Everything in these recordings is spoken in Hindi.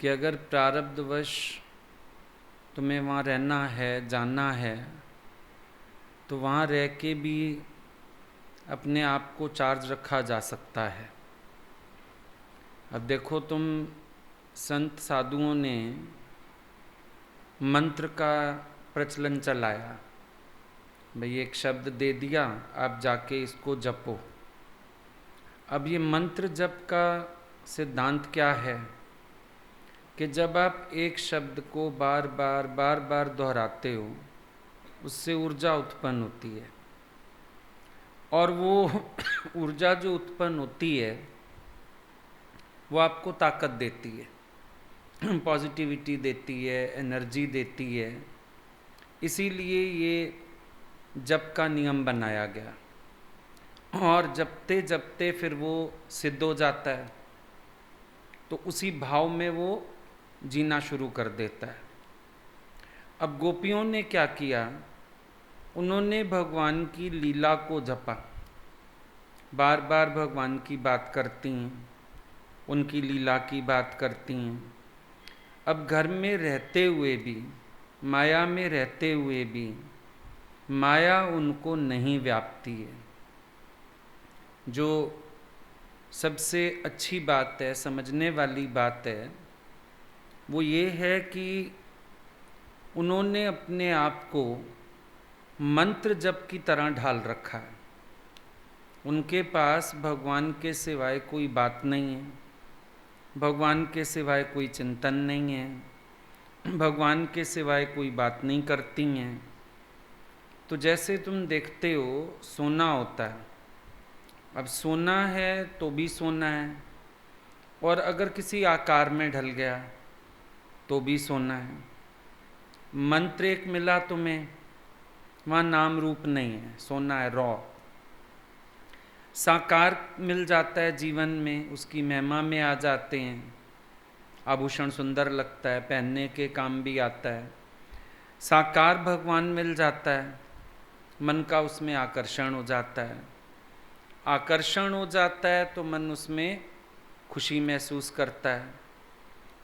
कि अगर प्रारब्धवश तुम्हें वहाँ रहना है, जाना है, तो वहाँ रह के भी अपने आप को चार्ज रखा जा सकता है। अब देखो तुम, संत साधुओं ने मंत्र का प्रचलन चलाया, भाई एक शब्द दे दिया, आप जाके इसको जपो। अब ये मंत्र जप का सिद्धांत क्या है कि जब आप एक शब्द को बार बार दोहराते हो, उससे ऊर्जा उत्पन्न होती है, और वो ऊर्जा जो उत्पन्न होती है वो आपको ताकत देती है, पॉजिटिविटी देती है, एनर्जी देती है। इसीलिए ये जप का नियम बनाया गया, और जपते जपते फिर वो सिद्ध हो जाता है, तो उसी भाव में वो जीना शुरू कर देता है। अब गोपियों ने क्या किया, उन्होंने भगवान की लीला को जपा, बार बार भगवान की बात करती हैं, उनकी लीला की बात करती हैं। अब घर में रहते हुए भी, माया में रहते हुए भी, माया उनको नहीं व्यापती है। जो सबसे अच्छी बात है, समझने वाली बात है, वो ये है कि उन्होंने अपने आप को मंत्र जप की तरह ढाल रखा है। उनके पास भगवान के सिवाय कोई बात नहीं है, भगवान के सिवाय कोई चिंतन नहीं है, भगवान के सिवाय कोई बात नहीं करती हैं। तो जैसे तुम देखते हो सोना होता है, अब सोना है तो भी सोना है, और अगर किसी आकार में ढल गया तो भी सोना है। मंत्र एक मिला तुम्हें, वहाँ नाम रूप नहीं है, सोना है, रॉ। साकार मिल जाता है जीवन में, उसकी महिमा में आ जाते हैं, आभूषण सुंदर लगता है, पहनने के काम भी आता है। साकार भगवान मिल जाता है, मन का उसमें आकर्षण हो जाता है। आकर्षण हो जाता है तो मन उसमें खुशी महसूस करता है।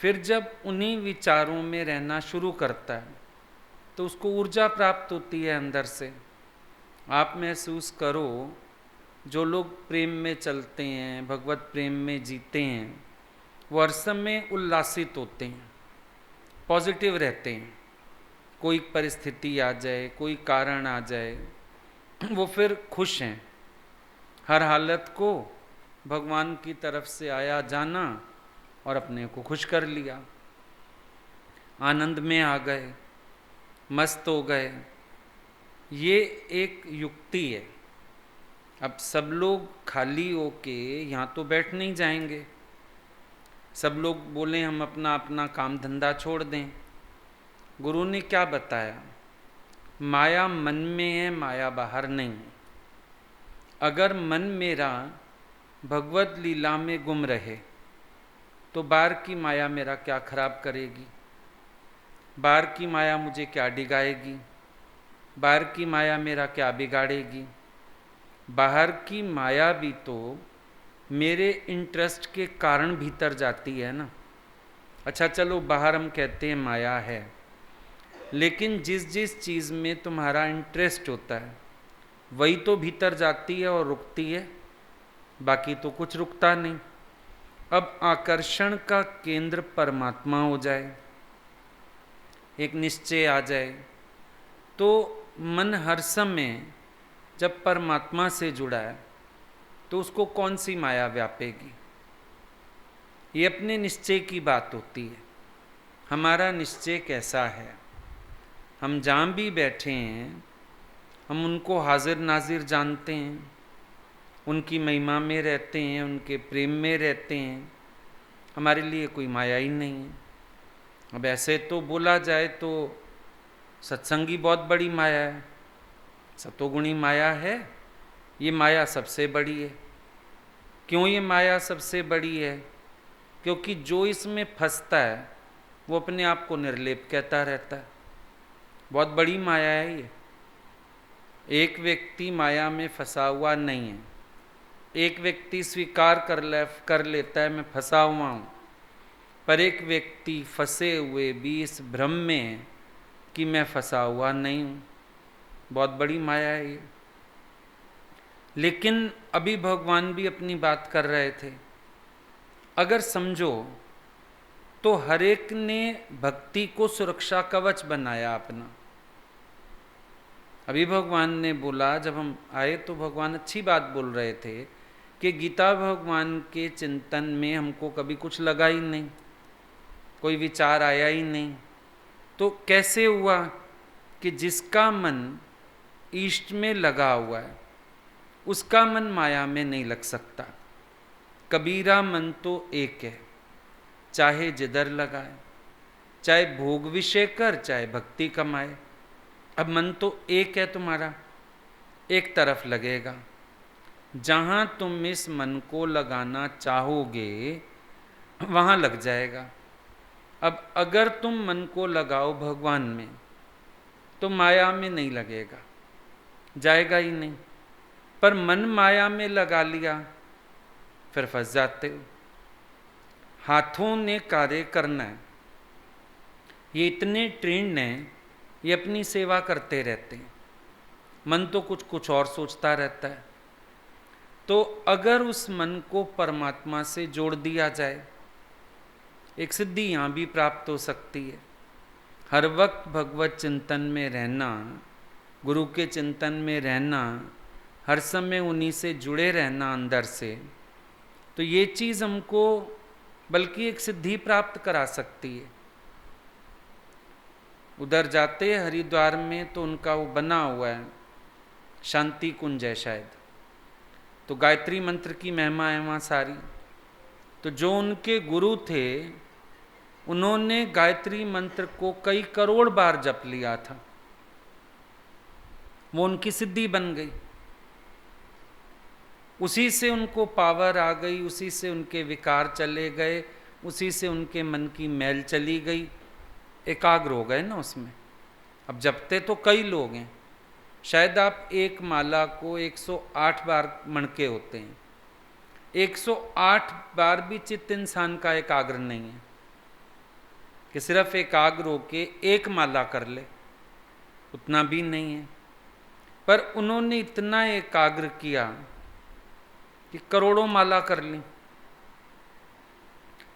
फिर जब उन्हीं विचारों में रहना शुरू करता है तो उसको ऊर्जा प्राप्त होती है अंदर से। आप महसूस करो, जो लोग प्रेम में चलते हैं, भगवत प्रेम में जीते हैं, वो हर समय उल्लासित होते हैं, पॉजिटिव रहते हैं। कोई परिस्थिति आ जाए, कोई कारण आ जाए, वो फिर खुश हैं। हर हालत को भगवान की तरफ से आया जाना और अपने को खुश कर लिया, आनंद में आ गए, मस्त हो गए। ये एक युक्ति है। अब सब लोग खाली होके यहाँ तो बैठ नहीं जाएंगे, सब लोग बोले हम अपना अपना काम धंधा छोड़ दें। गुरु ने क्या बताया, माया मन में है, माया बाहर नहीं है। अगर मन मेरा भगवत लीला में गुम रहे तो बाहर की माया मेरा क्या खराब करेगी, बाहर की माया मुझे क्या डिगाएगी, बाहर की माया मेरा क्या बिगाड़ेगी। बाहर की माया भी तो मेरे इंटरेस्ट के कारण भीतर जाती है ना। अच्छा चलो, बाहर हम कहते हैं माया है, लेकिन जिस जिस चीज़ में तुम्हारा इंटरेस्ट होता है वही तो भीतर जाती है और रुकती है, बाकी तो कुछ रुकता नहीं। अब आकर्षण का केंद्र परमात्मा हो जाए, एक निश्चय आ जाए, तो मन हर समय जब परमात्मा से जुड़ा है तो उसको कौन सी माया व्यापेगी। ये अपने निश्चय की बात होती है। हमारा निश्चय कैसा है, हम जहाँ भी बैठे हैं हम उनको हाजिर नाजिर जानते हैं, उनकी महिमा में रहते हैं, उनके प्रेम में रहते हैं, हमारे लिए कोई माया ही नहीं है। अब ऐसे तो बोला जाए तो सत्संगी बहुत बड़ी माया है, सतोगुणी माया है, ये माया सबसे बड़ी है। क्यों ये माया सबसे बड़ी है? क्योंकि जो इसमें फंसता है वो अपने आप को निर्लेप कहता रहता है। बहुत बड़ी माया है ये। एक व्यक्ति माया में फंसा हुआ नहीं है, एक व्यक्ति स्वीकार कर लेता है मैं फंसा हुआ हूँ, पर एक व्यक्ति फंसे हुए भी इस भ्रम में है कि मैं फंसा हुआ नहीं हूँ। बहुत बड़ी माया है ये। लेकिन अभी भगवान भी अपनी बात कर रहे थे, अगर समझो तो हर एक ने भक्ति को सुरक्षा कवच बनाया अपना। अभी भगवान ने बोला, जब हम आए तो भगवान अच्छी बात बोल रहे थे कि गीता भगवान के चिंतन में हमको कभी कुछ लगा ही नहीं, कोई विचार आया ही नहीं। तो कैसे हुआ कि जिसका मन इष्ट में लगा हुआ है उसका मन माया में नहीं लग सकता। कबीरा मन तो एक है, चाहे जिधर लगाए, चाहे भोग विषय कर, चाहे भक्ति कमाए। अब मन तो एक है तुम्हारा, एक तरफ लगेगा। जहाँ तुम इस मन को लगाना चाहोगे वहाँ लग जाएगा। अब अगर तुम मन को लगाओ भगवान में तो माया में नहीं लगेगा, जाएगा ही नहीं। पर मन माया में लगा लिया फिर फंस जाते हो। हाथों ने कार्य करना है, ये इतने ट्रेंड हैं, ये अपनी सेवा करते रहते हैं। मन तो कुछ और सोचता रहता है। तो अगर उस मन को परमात्मा से जोड़ दिया जाए, एक सिद्धि यहाँ भी प्राप्त हो सकती है। हर वक्त भगवत चिंतन में रहना, गुरु के चिंतन में रहना, हर समय उन्हीं से जुड़े रहना अंदर से, तो ये चीज़ हमको बल्कि एक सिद्धि प्राप्त करा सकती है। उधर जाते हरिद्वार में तो उनका वो बना हुआ है शांति कुंज है शायद, तो गायत्री मंत्र की महिमा है वहाँ सारी। तो जो उनके गुरु थे उन्होंने गायत्री मंत्र को कई करोड़ बार जप लिया था, वो उनकी सिद्धि बन गई। उसी से उनको पावर आ गई, उसी से उनके विकार चले गए, उसी से उनके मन की मैल चली गई, एकाग्र हो गए ना उसमें। अब जपते तो कई लोग हैं, शायद आप एक माला को 108 बार मणके होते हैं, 108 बार भी चित्त इंसान का एकाग्र नहीं है कि सिर्फ एकाग्र होके एक माला कर ले, उतना भी नहीं है। पर उन्होंने इतना एकाग्र किया कि करोड़ों माला कर ली,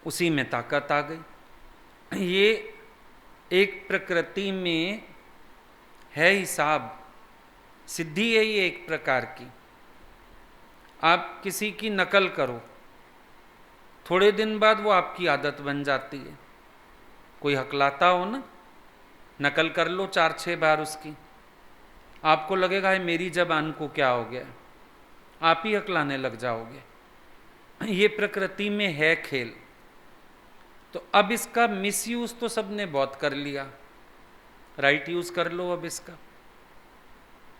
उसी में ताकत आ गई। ये एक प्रकृति में है हिसाब, सिद्धि है ये एक प्रकार की। आप किसी की नकल करो, थोड़े दिन बाद वो आपकी आदत बन जाती है। कोई हकलाता हो ना, नकल कर लो 4-6 बार उसकी, आपको लगेगा है मेरी जबान को क्या हो गया, आप ही हकलाने लग जाओगे। ये प्रकृति में है खेल। तो अब इसका मिसयूज तो सबने बहुत कर लिया, राइट यूज कर लो अब इसका।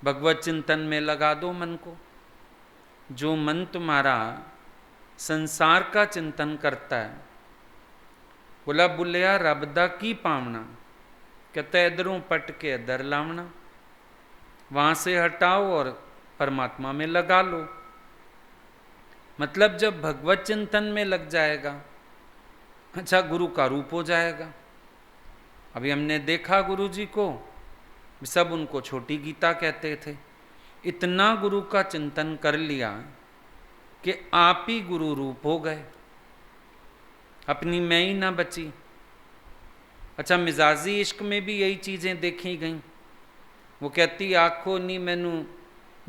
भगवत चिंतन में लगा दो मन को। जो मन तुम्हारा संसार का चिंतन करता है, बोला बुलिया रबदा की पावना, कहते इधरों पट के इधर लावना, वहां से हटाओ और परमात्मा में लगा लो। मतलब जब भगवत चिंतन में लग जाएगा, अच्छा गुरु का रूप हो जाएगा। अभी हमने देखा गुरु जी को, सब उनको छोटी गीता कहते थे। इतना गुरु का चिंतन कर लिया कि आप ही गुरु रूप हो गए, अपनी मैं ही ना बची। अच्छा मिजाजी इश्क में भी यही चीज़ें देखी गई। वो कहती आखो नी मैनू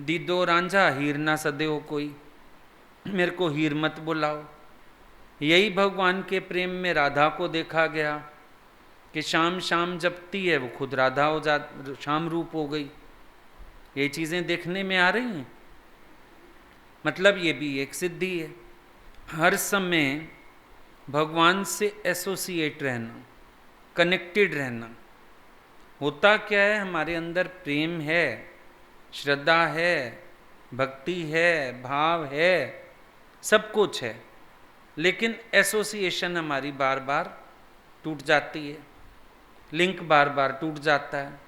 दीदो रांझा हीर ना सदेओ कोई, मेरे को हीर मत बुलाओ। यही भगवान के प्रेम में राधा को देखा गया कि शाम शाम जपती है वो खुद राधा हो जा, शाम रूप हो गई। ये चीज़ें देखने में आ रही हैं। मतलब ये भी एक सिद्धि है, हर समय भगवान से एसोसिएट रहना, कनेक्टेड रहना। होता क्या है, हमारे अंदर प्रेम है, श्रद्धा है, भक्ति है, भाव है, सब कुछ है, लेकिन एसोसिएशन हमारी बार बार टूट जाती है, लिंक बार बार टूट जाता है।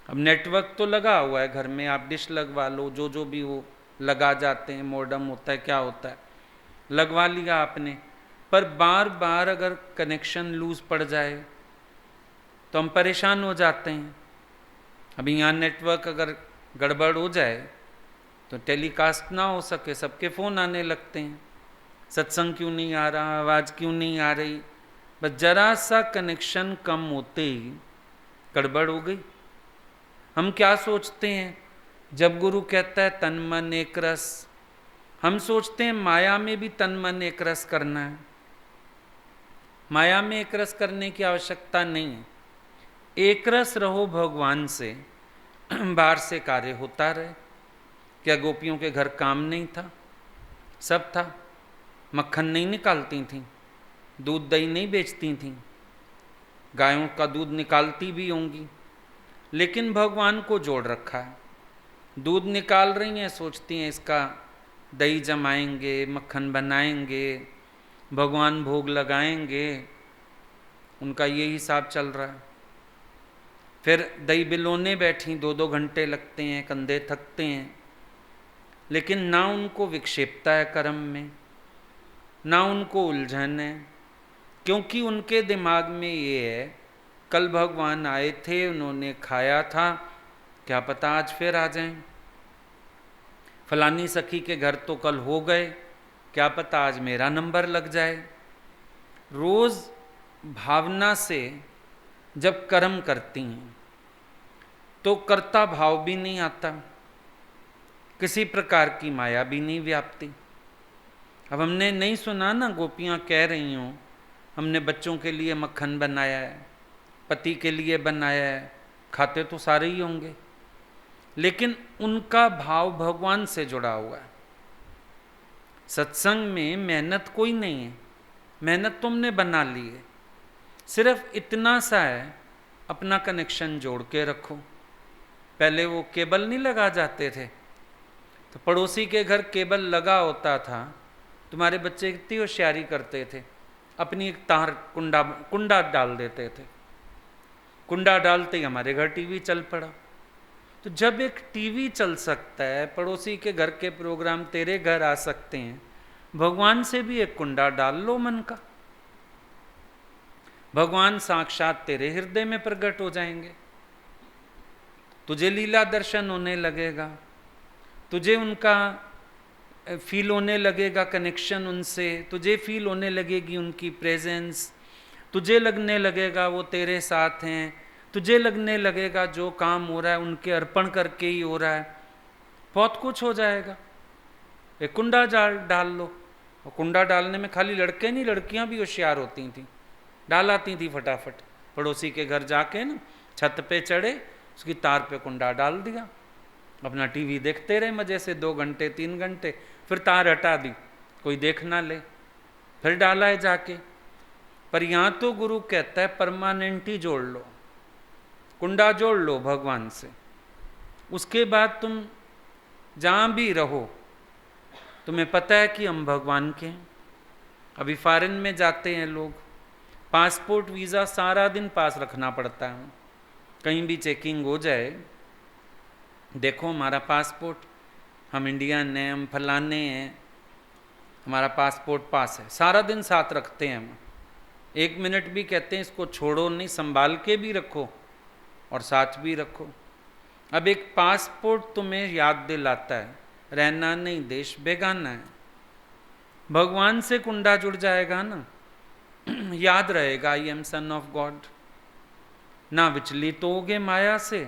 अब नेटवर्क तो लगा हुआ है घर में, आप डिश लगवा लो, जो भी वो लगा जाते हैं, मॉडेम होता है क्या होता है, लगवा लिया आपने, पर बार बार अगर कनेक्शन लूज पड़ जाए तो हम परेशान हो जाते हैं। अभी यहाँ नेटवर्क अगर गड़बड़ हो जाए तो टेलीकास्ट ना हो सके, सबके फ़ोन आने लगते हैं, सत्संग क्यों नहीं आ रहा, आवाज़ क्यों नहीं आ रही। बस जरा सा कनेक्शन कम होते ही गड़बड़ हो गई। हम क्या सोचते हैं जब गुरु कहता है तन मन एक रस, हम सोचते हैं माया में भी तन मन एक रस करना है। माया में एक रस करने की आवश्यकता नहीं है। एक रस रहो भगवान से, बाहर से कार्य होता रहे। क्या गोपियों के घर काम नहीं था? सब था। मक्खन नहीं निकालती थीं, दूध दही नहीं बेचती थीं, गायों का दूध निकालती भी होंगी, लेकिन भगवान को जोड़ रखा है। दूध निकाल रही हैं, सोचती हैं इसका दही जमाएंगे, मक्खन बनाएंगे, भगवान भोग लगाएंगे, उनका ये हिसाब चल रहा है। फिर दही बिलोने बैठी, 2-2 घंटे लगते हैं, कंधे थकते हैं, लेकिन ना उनको विक्षेपता है कर्म में, ना उनको उलझन है, क्योंकि उनके दिमाग में ये है कल भगवान आए थे, उन्होंने खाया था, क्या पता आज फिर आ जाएं। फलानी सखी के घर तो कल हो गए, क्या पता आज मेरा नंबर लग जाए। रोज भावना से जब कर्म करती हैं तो कर्ता भाव भी नहीं आता, किसी प्रकार की माया भी नहीं व्याप्ति। अब हमने नहीं सुना ना, गोपियाँ कह रही हों हमने बच्चों के लिए मक्खन बनाया है, पति के लिए बनाया है, खाते तो सारे ही होंगे, लेकिन उनका भाव भगवान से जुड़ा हुआ है। सत्संग में मेहनत कोई नहीं है, मेहनत तुमने बना ली है, सिर्फ इतना सा है अपना कनेक्शन जोड़ के रखो। पहले वो केबल नहीं लगा जाते थे, तो पड़ोसी के घर केबल लगा होता था, तुम्हारे बच्चे कितनी होशियारी करते थे, अपनी एक तार कुंडा डाल देते थे, कुंडा डालते ही हमारे घर टीवी चल पड़ा। तो जब एक टीवी चल सकता है, पड़ोसी के घर के प्रोग्राम तेरे घर आ सकते हैं, भगवान से भी एक कुंडा डाल लो मन का, भगवान साक्षात तेरे हृदय में प्रकट हो जाएंगे। तुझे लीला दर्शन होने लगेगा, तुझे उनका फील होने लगेगा कनेक्शन उनसे, तुझे फील होने लगेगी उनकी प्रेजेंस, तुझे लगने लगेगा वो तेरे साथ हैं, तुझे लगने लगेगा जो काम हो रहा है उनके अर्पण करके ही हो रहा है। बहुत कुछ हो जाएगा। एक कुंडा डाल लो, और कुंडा डालने में खाली लड़के नहीं, लड़कियां भी होशियार होती थी, डाल आती थी फटाफट। पड़ोसी के घर जाके ना छत पे चढ़े, उसकी तार पे कुंडा डाल दिया, अपना टीवी देखते रहे मजे से 2 घंटे 3 घंटे, फिर तार हटा दी, कोई देख ना ले, फिर डाला है जाके। पर यहाँ तो गुरु कहता है परमानेंट ही जोड़ लो, कुंडा जोड़ लो भगवान से, उसके बाद तुम जहाँ भी रहो तुम्हें पता है कि हम भगवान के हैं। अभी फॉरेन में जाते हैं लोग, पासपोर्ट वीज़ा सारा दिन पास रखना पड़ता है, कहीं भी चेकिंग हो जाए, देखो हमारा पासपोर्ट, हम इंडियन हैं, हम फलाने हैं, हमारा पासपोर्ट पास है, सारा दिन साथ रखते हैं हम। 1 मिनट भी कहते हैं इसको छोड़ो नहीं, संभाल के भी रखो और साथ भी रखो। अब एक पासपोर्ट तुम्हें याद दिलाता है रहना नहीं देश बेगाना है। भगवान से कुंडा जुड़ जाएगा ना, याद रहेगा I am son of God. ना विचलित होगे माया से,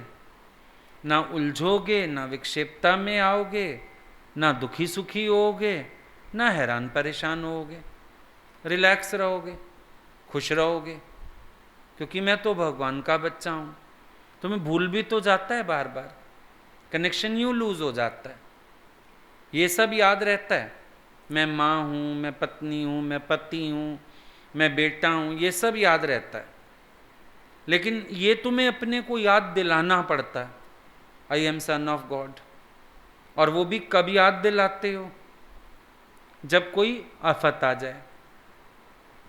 ना उलझोगे, ना विक्षेपता में आओगे, ना दुखी सुखी होगे, ना हैरान परेशान होगे, रिलैक्स रहोगे, खुश रहोगे, क्योंकि मैं तो भगवान का बच्चा हूँ। तुम्हें भूल भी तो जाता है बार बार, कनेक्शन यूँ लूज हो जाता है, ये सब याद रहता है, मैं माँ हूँ, मैं पत्नी हूँ, मैं पति हूँ, मैं बेटा हूँ, ये सब याद रहता है, लेकिन ये तुम्हें अपने को याद दिलाना पड़ता है I am son of God. और वो भी कब याद दिलाते हो? जब कोई आफत आ जाए,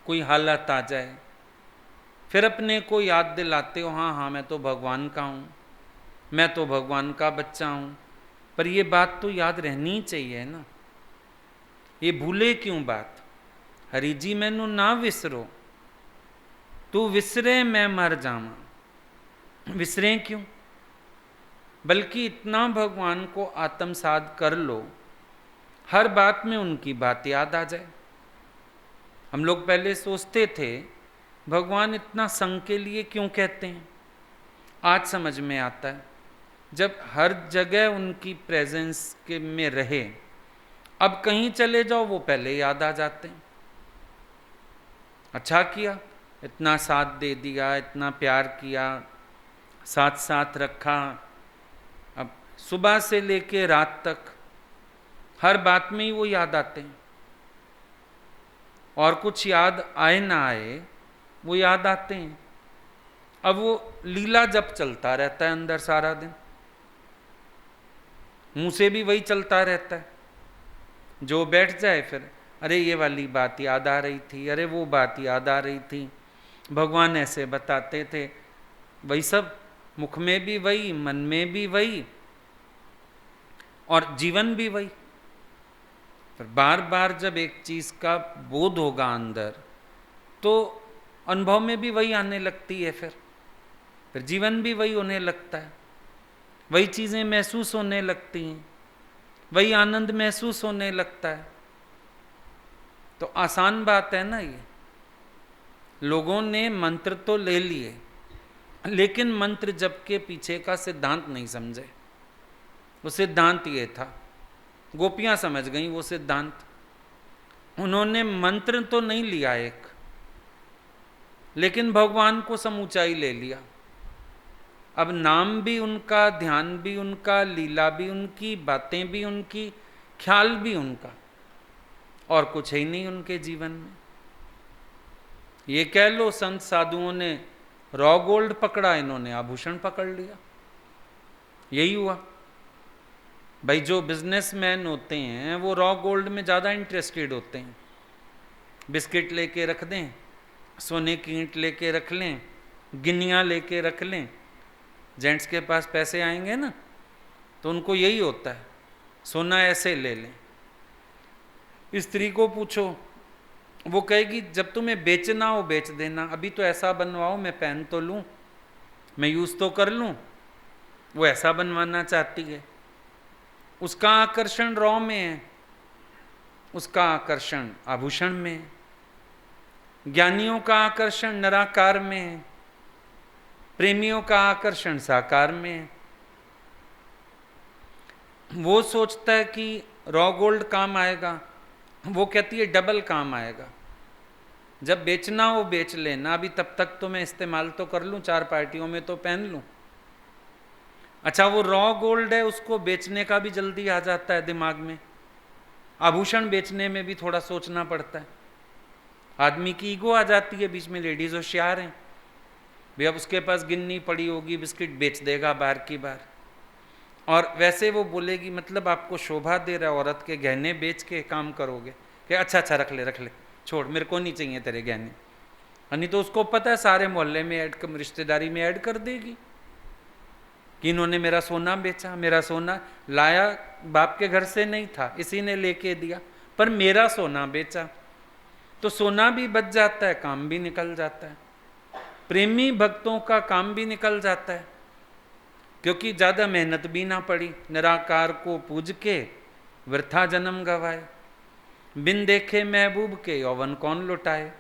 कोई हालत आ जाए, फिर अपने को याद दिलाते हो हाँ हाँ मैं तो भगवान का हूँ, मैं तो भगवान का बच्चा हूँ। पर ये बात तो याद रहनी चाहिए ना, ये भूले क्यों बात? हरि जी मैनू ना विसरो, तू विसरे मैं मर जावा। विसरे क्यों? बल्कि इतना भगवान को आत्मसात कर लो, हर बात में उनकी बात याद आ जाए। हम लोग पहले सोचते थे भगवान इतना संग के लिए क्यों कहते हैं, आज समझ में आता है। जब हर जगह उनकी प्रेजेंस के में रहे, अब कहीं चले जाओ वो पहले याद आ जाते हैं। अच्छा किया, इतना साथ दे दिया, इतना प्यार किया, साथ साथ रखा। अब सुबह से लेके रात तक हर बात में ही वो याद आते हैं। और कुछ याद आए ना आए, वो याद आते हैं। अब वो लीला जप चलता रहता है अंदर सारा दिन, मुंह से भी वही चलता रहता है। जो बैठ जाए फिर, अरे ये वाली बात याद आ रही थी, अरे वो बात याद आ रही थी, भगवान ऐसे बताते थे, वही सब, मुख में भी वही, मन में भी वही, और जीवन भी वही। फिर बार बार जब एक चीज का बोध होगा अंदर, तो अनुभव में भी वही आने लगती है। फिर जीवन भी वही होने लगता है, वही चीजें महसूस होने लगती हैं, वही आनंद महसूस होने लगता है। तो आसान बात है ना ये। लोगों ने मंत्र तो ले लिए, लेकिन मंत्र जप के पीछे का सिद्धांत नहीं समझे। वो सिद्धांत ये था, गोपियां समझ गई वो सिद्धांत। उन्होंने मंत्र तो नहीं लिया एक, लेकिन भगवान को समूचा ही ले लिया। अब नाम भी उनका, ध्यान भी उनका, लीला भी उनकी, बातें भी उनकी, ख्याल भी उनका, और कुछ ही नहीं उनके जीवन में। ये कह लो संत साधुओं ने रॉ गोल्ड पकड़ा, इन्होंने आभूषण पकड़ लिया। यही हुआ भाई। जो बिजनेसमैन होते हैं वो रॉ गोल्ड में ज़्यादा इंटरेस्टेड होते हैं। बिस्किट लेके रख दें, सोने की ईंट लेके रख लें, गिन्नियाँ लेके रख लें। जेंट्स के पास पैसे आएंगे ना, तो उनको यही होता है, सोना ऐसे ले लें। स्त्री को पूछो, वो कहेगी जब तुम्हें बेचना हो बेच देना, अभी तो ऐसा बनवाओ मैं पहन तो लूँ, मैं यूज़ तो कर लूँ। वो ऐसा बनवाना चाहती है। उसका आकर्षण रॉ में है, उसका आकर्षण आभूषण में है। ज्ञानियों का आकर्षण निराकार में है, प्रेमियों का आकर्षण साकार में है। वो सोचता है कि रॉ गोल्ड काम आएगा, वो कहती है डबल काम आएगा। जब बेचना हो बेच लेना, अभी तब तक तो मैं इस्तेमाल तो कर लूँ, 4 पार्टियों में तो पहन लूँ। अच्छा, वो रॉ गोल्ड है, उसको बेचने का भी जल्दी आ जाता है दिमाग में। आभूषण बेचने में भी थोड़ा सोचना पड़ता है। आदमी की ईगो आ जाती है बीच में। लेडीज होशियार हैं भाई, अब उसके पास गिन्नी पड़ी होगी, बिस्किट बेच देगा बार की बार। और वैसे वो बोलेगी मतलब आपको शोभा दे रहा है, औरत के गहने बेच के काम करोगे कि अच्छा अच्छा रख ले छोड़, मेरे को नहीं चाहिए तेरे गहने। नहीं तो उसको पता है सारे मोहल्ले में ऐड, रिश्तेदारी में ऐड कर देगी कि इन्होंने मेरा सोना बेचा। मेरा सोना लाया बाप के घर से नहीं था, इसी ने लेके दिया, पर मेरा सोना बेचा। तो सोना भी बच जाता है, काम भी निकल जाता है। प्रेमी भक्तों का काम भी निकल जाता है, क्योंकि ज़्यादा मेहनत भी ना पड़ी। निराकार को पूज के वृथा जन्म गवाए, बिन देखे महबूब के यौवन कौन लुटाए।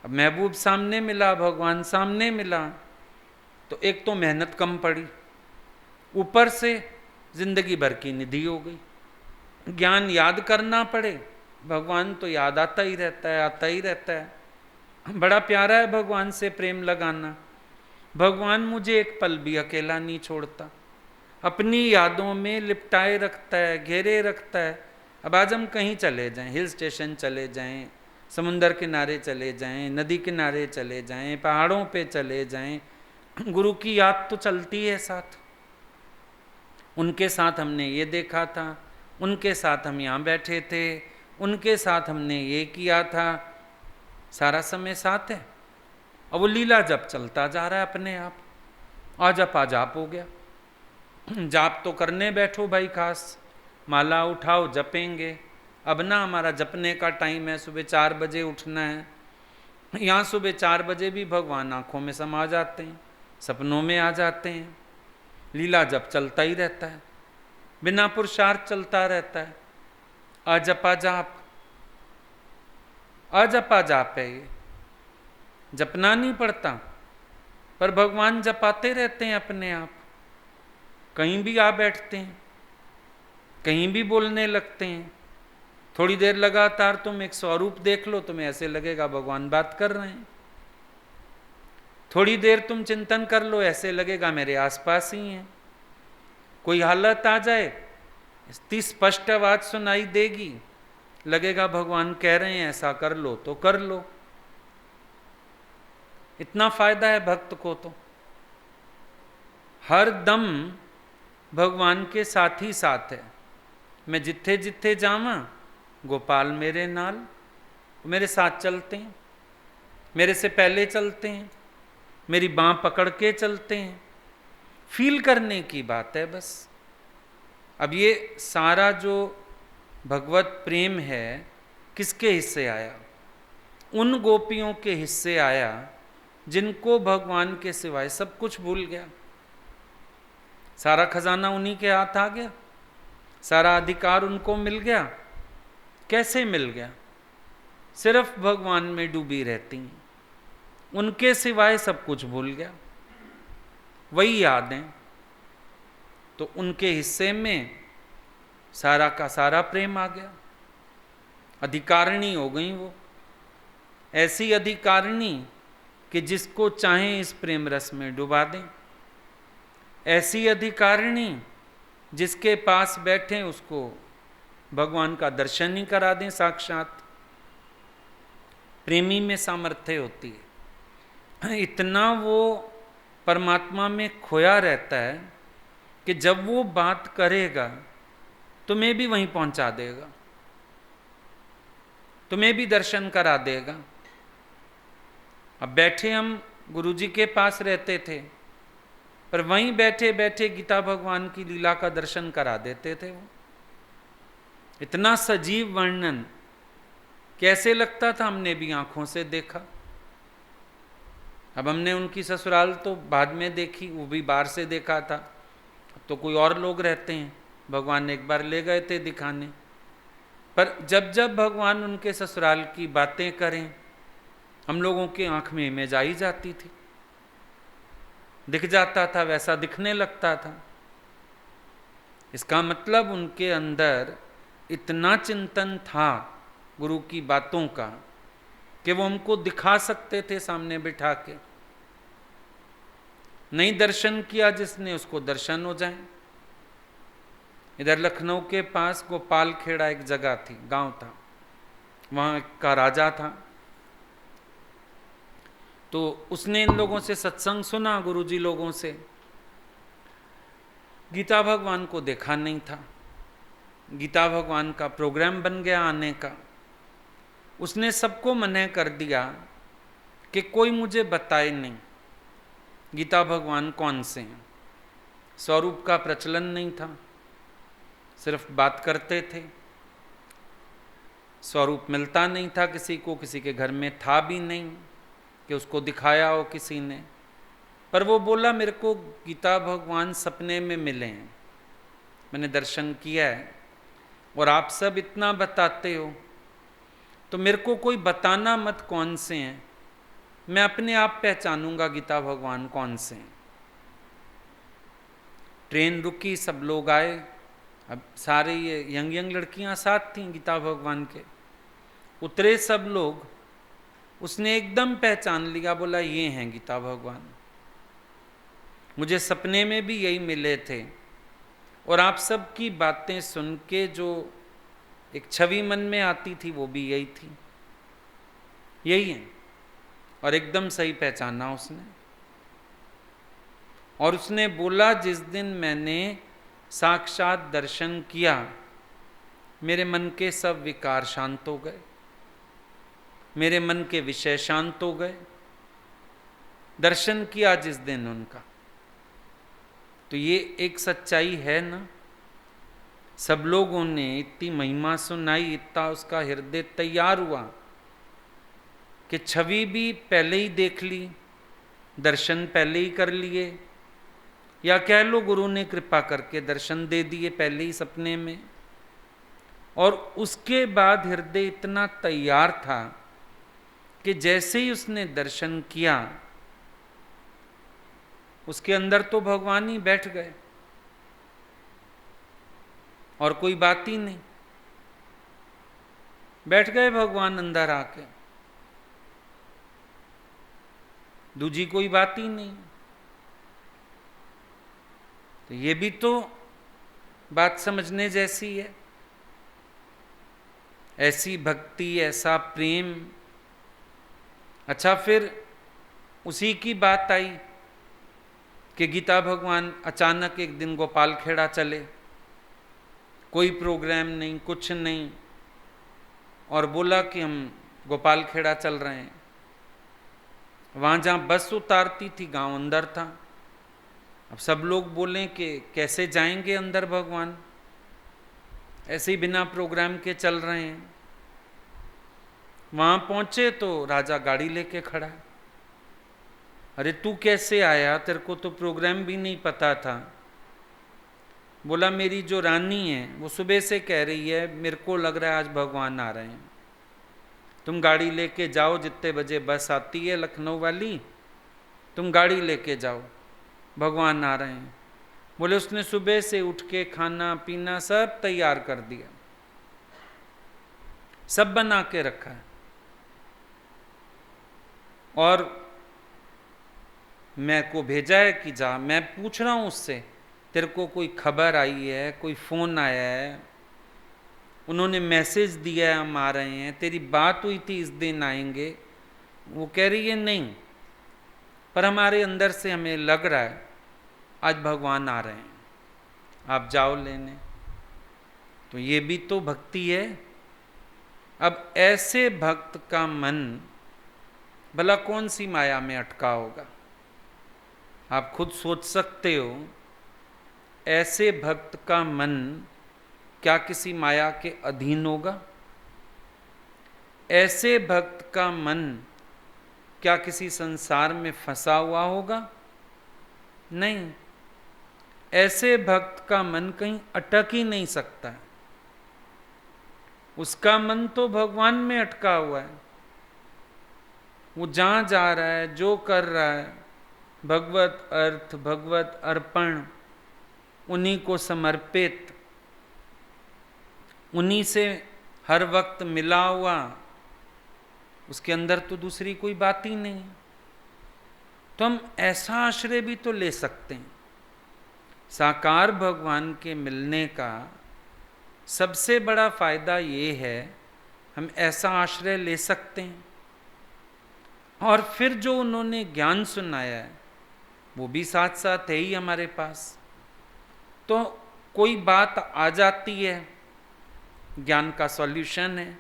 अब महबूब सामने मिला, भगवान सामने मिला, तो एक तो मेहनत कम पड़ी, ऊपर से जिंदगी भर की निधि हो गई। ज्ञान याद करना पड़े, भगवान तो याद आता ही रहता है, आता ही रहता है। बड़ा प्यारा है भगवान से प्रेम लगाना। भगवान मुझे एक पल भी अकेला नहीं छोड़ता, अपनी यादों में लिपटाए रखता है, घेरे रखता है। अब आज हम कहीं चले जाएं, हिल स्टेशन चले जाएं, समुंदर किनारे चले जाएं, नदी किनारे चले जाएं, पहाड़ों पे चले जाएं, गुरु की याद तो चलती है साथ। उनके साथ हमने ये देखा था, उनके साथ हम यहाँ बैठे थे, उनके साथ हमने ये किया था, सारा समय साथ है। अब वो लीला जप चलता जा रहा है अपने आप। आजप आजाप हो गया। जाप तो करने बैठो भाई, खास माला उठाओ, जपेंगे, अब ना हमारा जपने का टाइम है, सुबह 4 बजे उठना है। यहाँ सुबह 4 बजे भी भगवान आंखों में समा जाते हैं, सपनों में आ जाते हैं। लीला जप चलता ही रहता है, बिना पुरुषार्थ चलता रहता है। अजपा जाप, अजपा जाप है ये, जपना नहीं पड़ता, पर भगवान जपाते रहते हैं अपने आप। कहीं भी आ बैठते हैं, कहीं भी बोलने लगते हैं। थोड़ी देर लगातार तुम एक स्वरूप देख लो, तुम्हें ऐसे लगेगा भगवान बात कर रहे हैं। थोड़ी देर तुम चिंतन कर लो, ऐसे लगेगा मेरे आसपास ही हैं। कोई हालत आ जाए, इतनी स्पष्ट आवाज सुनाई देगी, लगेगा भगवान कह रहे हैं ऐसा कर लो तो कर लो। इतना फायदा है भक्त को तो। हर दम भगवान के साथ ही साथ है। मैं जिथे जिथे जावा गोपाल मेरे नाल, मेरे साथ चलते हैं, मेरे से पहले चलते हैं, मेरी बाँह पकड़ के चलते हैं। फील करने की बात है बस। अब ये सारा जो भगवत प्रेम है किसके हिस्से आया? उन गोपियों के हिस्से आया जिनको भगवान के सिवाय सब कुछ भूल गया। सारा खजाना उन्हीं के हाथ आ गया, सारा अधिकार उनको मिल गया। कैसे मिल गया? सिर्फ भगवान में डूबी रहती हैं, उनके सिवाय सब कुछ भूल गया, वही यादें। तो उनके हिस्से में सारा का सारा प्रेम आ गया, अधिकारिणी हो गई वो। ऐसी अधिकारिणी कि जिसको चाहें इस प्रेम रस में डुबा दें। ऐसी अधिकारिणी जिसके पास बैठे उसको भगवान का दर्शन ही करा दें साक्षात। प्रेमी में सामर्थ्य होती है। इतना वो परमात्मा में खोया रहता है कि जब वो बात करेगा तुम्हें भी वहीं पहुंचा देगा, तुम्हें भी दर्शन करा देगा। अब बैठे हम गुरुजी के पास रहते थे, पर वहीं बैठे बैठे गीता भगवान की लीला का दर्शन करा देते थे वो। इतना सजीव वर्णन, कैसे लगता था हमने भी आंखों से देखा। अब हमने उनकी ससुराल तो बाद में देखी, वो भी बाहर से देखा था। अब तो कोई और लोग रहते हैं, भगवान एक बार ले गए थे दिखाने। पर जब जब भगवान उनके ससुराल की बातें करें, हम लोगों की आंख में इमेज आई जाती थी, दिख जाता था, वैसा दिखने लगता था। इसका मतलब उनके अंदर इतना चिंतन था गुरु की बातों का कि वो हमको दिखा सकते थे सामने बिठा के। नहीं दर्शन किया जिसने, उसको दर्शन हो जाए। इधर लखनऊ के पास गोपाल खेड़ा एक जगह थी, गांव था, वहाँ का राजा था। तो उसने इन लोगों से सत्संग सुना, गुरुजी लोगों से। गीता भगवान को देखा नहीं था, गीता भगवान का प्रोग्राम बन गया आने का। उसने सबको मना कर दिया कि कोई मुझे बताए नहीं गीता भगवान कौन से हैं। स्वरूप का प्रचलन नहीं था, सिर्फ बात करते थे, स्वरूप मिलता नहीं था किसी को, किसी के घर में था भी नहीं कि उसको दिखाया हो किसी ने। पर वो बोला मेरे को गीता भगवान सपने में मिले हैं, मैंने दर्शन किया है, और आप सब इतना बताते हो तो मेरे को कोई बताना मत कौन से हैं, मैं अपने आप पहचानूंगा गीता भगवान कौन से हैं। ट्रेन रुकी, सब लोग आए। अब सारे ये यंग लड़कियां साथ थीं गीता भगवान के। उतरे सब लोग, उसने एकदम पहचान लिया, बोला ये हैं गीता भगवान, मुझे सपने में भी यही मिले थे। और आप सब की बातें सुन के जो एक छवि मन में आती थी वो भी यही थी, यही है। और एकदम सही पहचाना उसने। और उसने बोला जिस दिन मैंने साक्षात दर्शन किया, मेरे मन के सब विकार शांत हो गए, मेरे मन के विषय शांत हो गए, दर्शन किया जिस दिन उनका। तो ये एक सच्चाई है ना। सब लोगों ने इतनी महिमा सुनाई, इतना उसका हृदय तैयार हुआ कि छवि भी पहले ही देख ली, दर्शन पहले ही कर लिए, या कह लो गुरु ने कृपा करके दर्शन दे दिए पहले ही सपने में। और उसके बाद हृदय इतना तैयार था कि जैसे ही उसने दर्शन किया, उसके अंदर तो भगवान ही बैठ गए और कोई बात ही नहीं। बैठ गए भगवान अंदर आके, दूजी कोई बात ही नहीं। तो ये भी तो बात समझने जैसी है। ऐसी भक्ति, ऐसा प्रेम। अच्छा, फिर उसी की बात आई कि गीता भगवान अचानक एक दिन गोपाल खेड़ा चले, कोई प्रोग्राम नहीं, कुछ नहीं, और बोला कि हम गोपाल खेड़ा चल रहे हैं। वहाँ जहाँ बस उतारती थी गांव अंदर था। अब सब लोग बोलें कि कैसे जाएंगे अंदर भगवान, ऐसे ही बिना प्रोग्राम के चल रहे हैं। वहाँ पहुँचे तो राजा गाड़ी लेके खड़ा है। अरे तू कैसे आया, तेरे को तो प्रोग्राम भी नहीं पता था। बोला मेरी जो रानी है वो सुबह से कह रही है, मेरे को लग रहा है आज भगवान आ रहे हैं, तुम गाड़ी लेके जाओ, जितने बजे बस आती है लखनऊ वाली, तुम गाड़ी लेके जाओ, भगवान आ रहे हैं। बोले उसने सुबह से उठ के खाना पीना सब तैयार कर दिया, सब बना के रखा है, और मैं को भेजा है कि जा। मैं पूछ रहा हूं उससे, तेरे को कोई खबर आई है, कोई फोन आया है, उन्होंने मैसेज दिया है हम आ रहे हैं, तेरी बात हुई थी इस दिन आएंगे? वो कह रही है नहीं, पर हमारे अंदर से हमें लग रहा है आज भगवान आ रहे हैं, आप जाओ लेने। तो ये भी तो भक्ति है। अब ऐसे भक्त का मन भला कौन सी माया में अटका होगा? आप खुद सोच सकते हो। ऐसे भक्त का मन क्या किसी माया के अधीन होगा? ऐसे भक्त का मन क्या किसी संसार में फंसा हुआ होगा? नहीं। ऐसे भक्त का मन कहीं अटक ही नहीं सकता। उसका मन तो भगवान में अटका हुआ है। वो जहाँ जा रहा है, जो कर रहा है, भगवत अर्थ, भगवत अर्पण, उन्हीं को समर्पित, उन्हीं से हर वक्त मिला हुआ, उसके अंदर तो दूसरी कोई बात ही नहीं। तो हम ऐसा आश्रय भी तो ले सकते हैं। साकार भगवान के मिलने का सबसे बड़ा फायदा ये है, हम ऐसा आश्रय ले सकते हैं। और फिर जो उन्होंने ज्ञान सुनाया है वो भी साथ साथ है ही हमारे पास। तो कोई बात आ जाती है, ज्ञान का सॉल्यूशन है।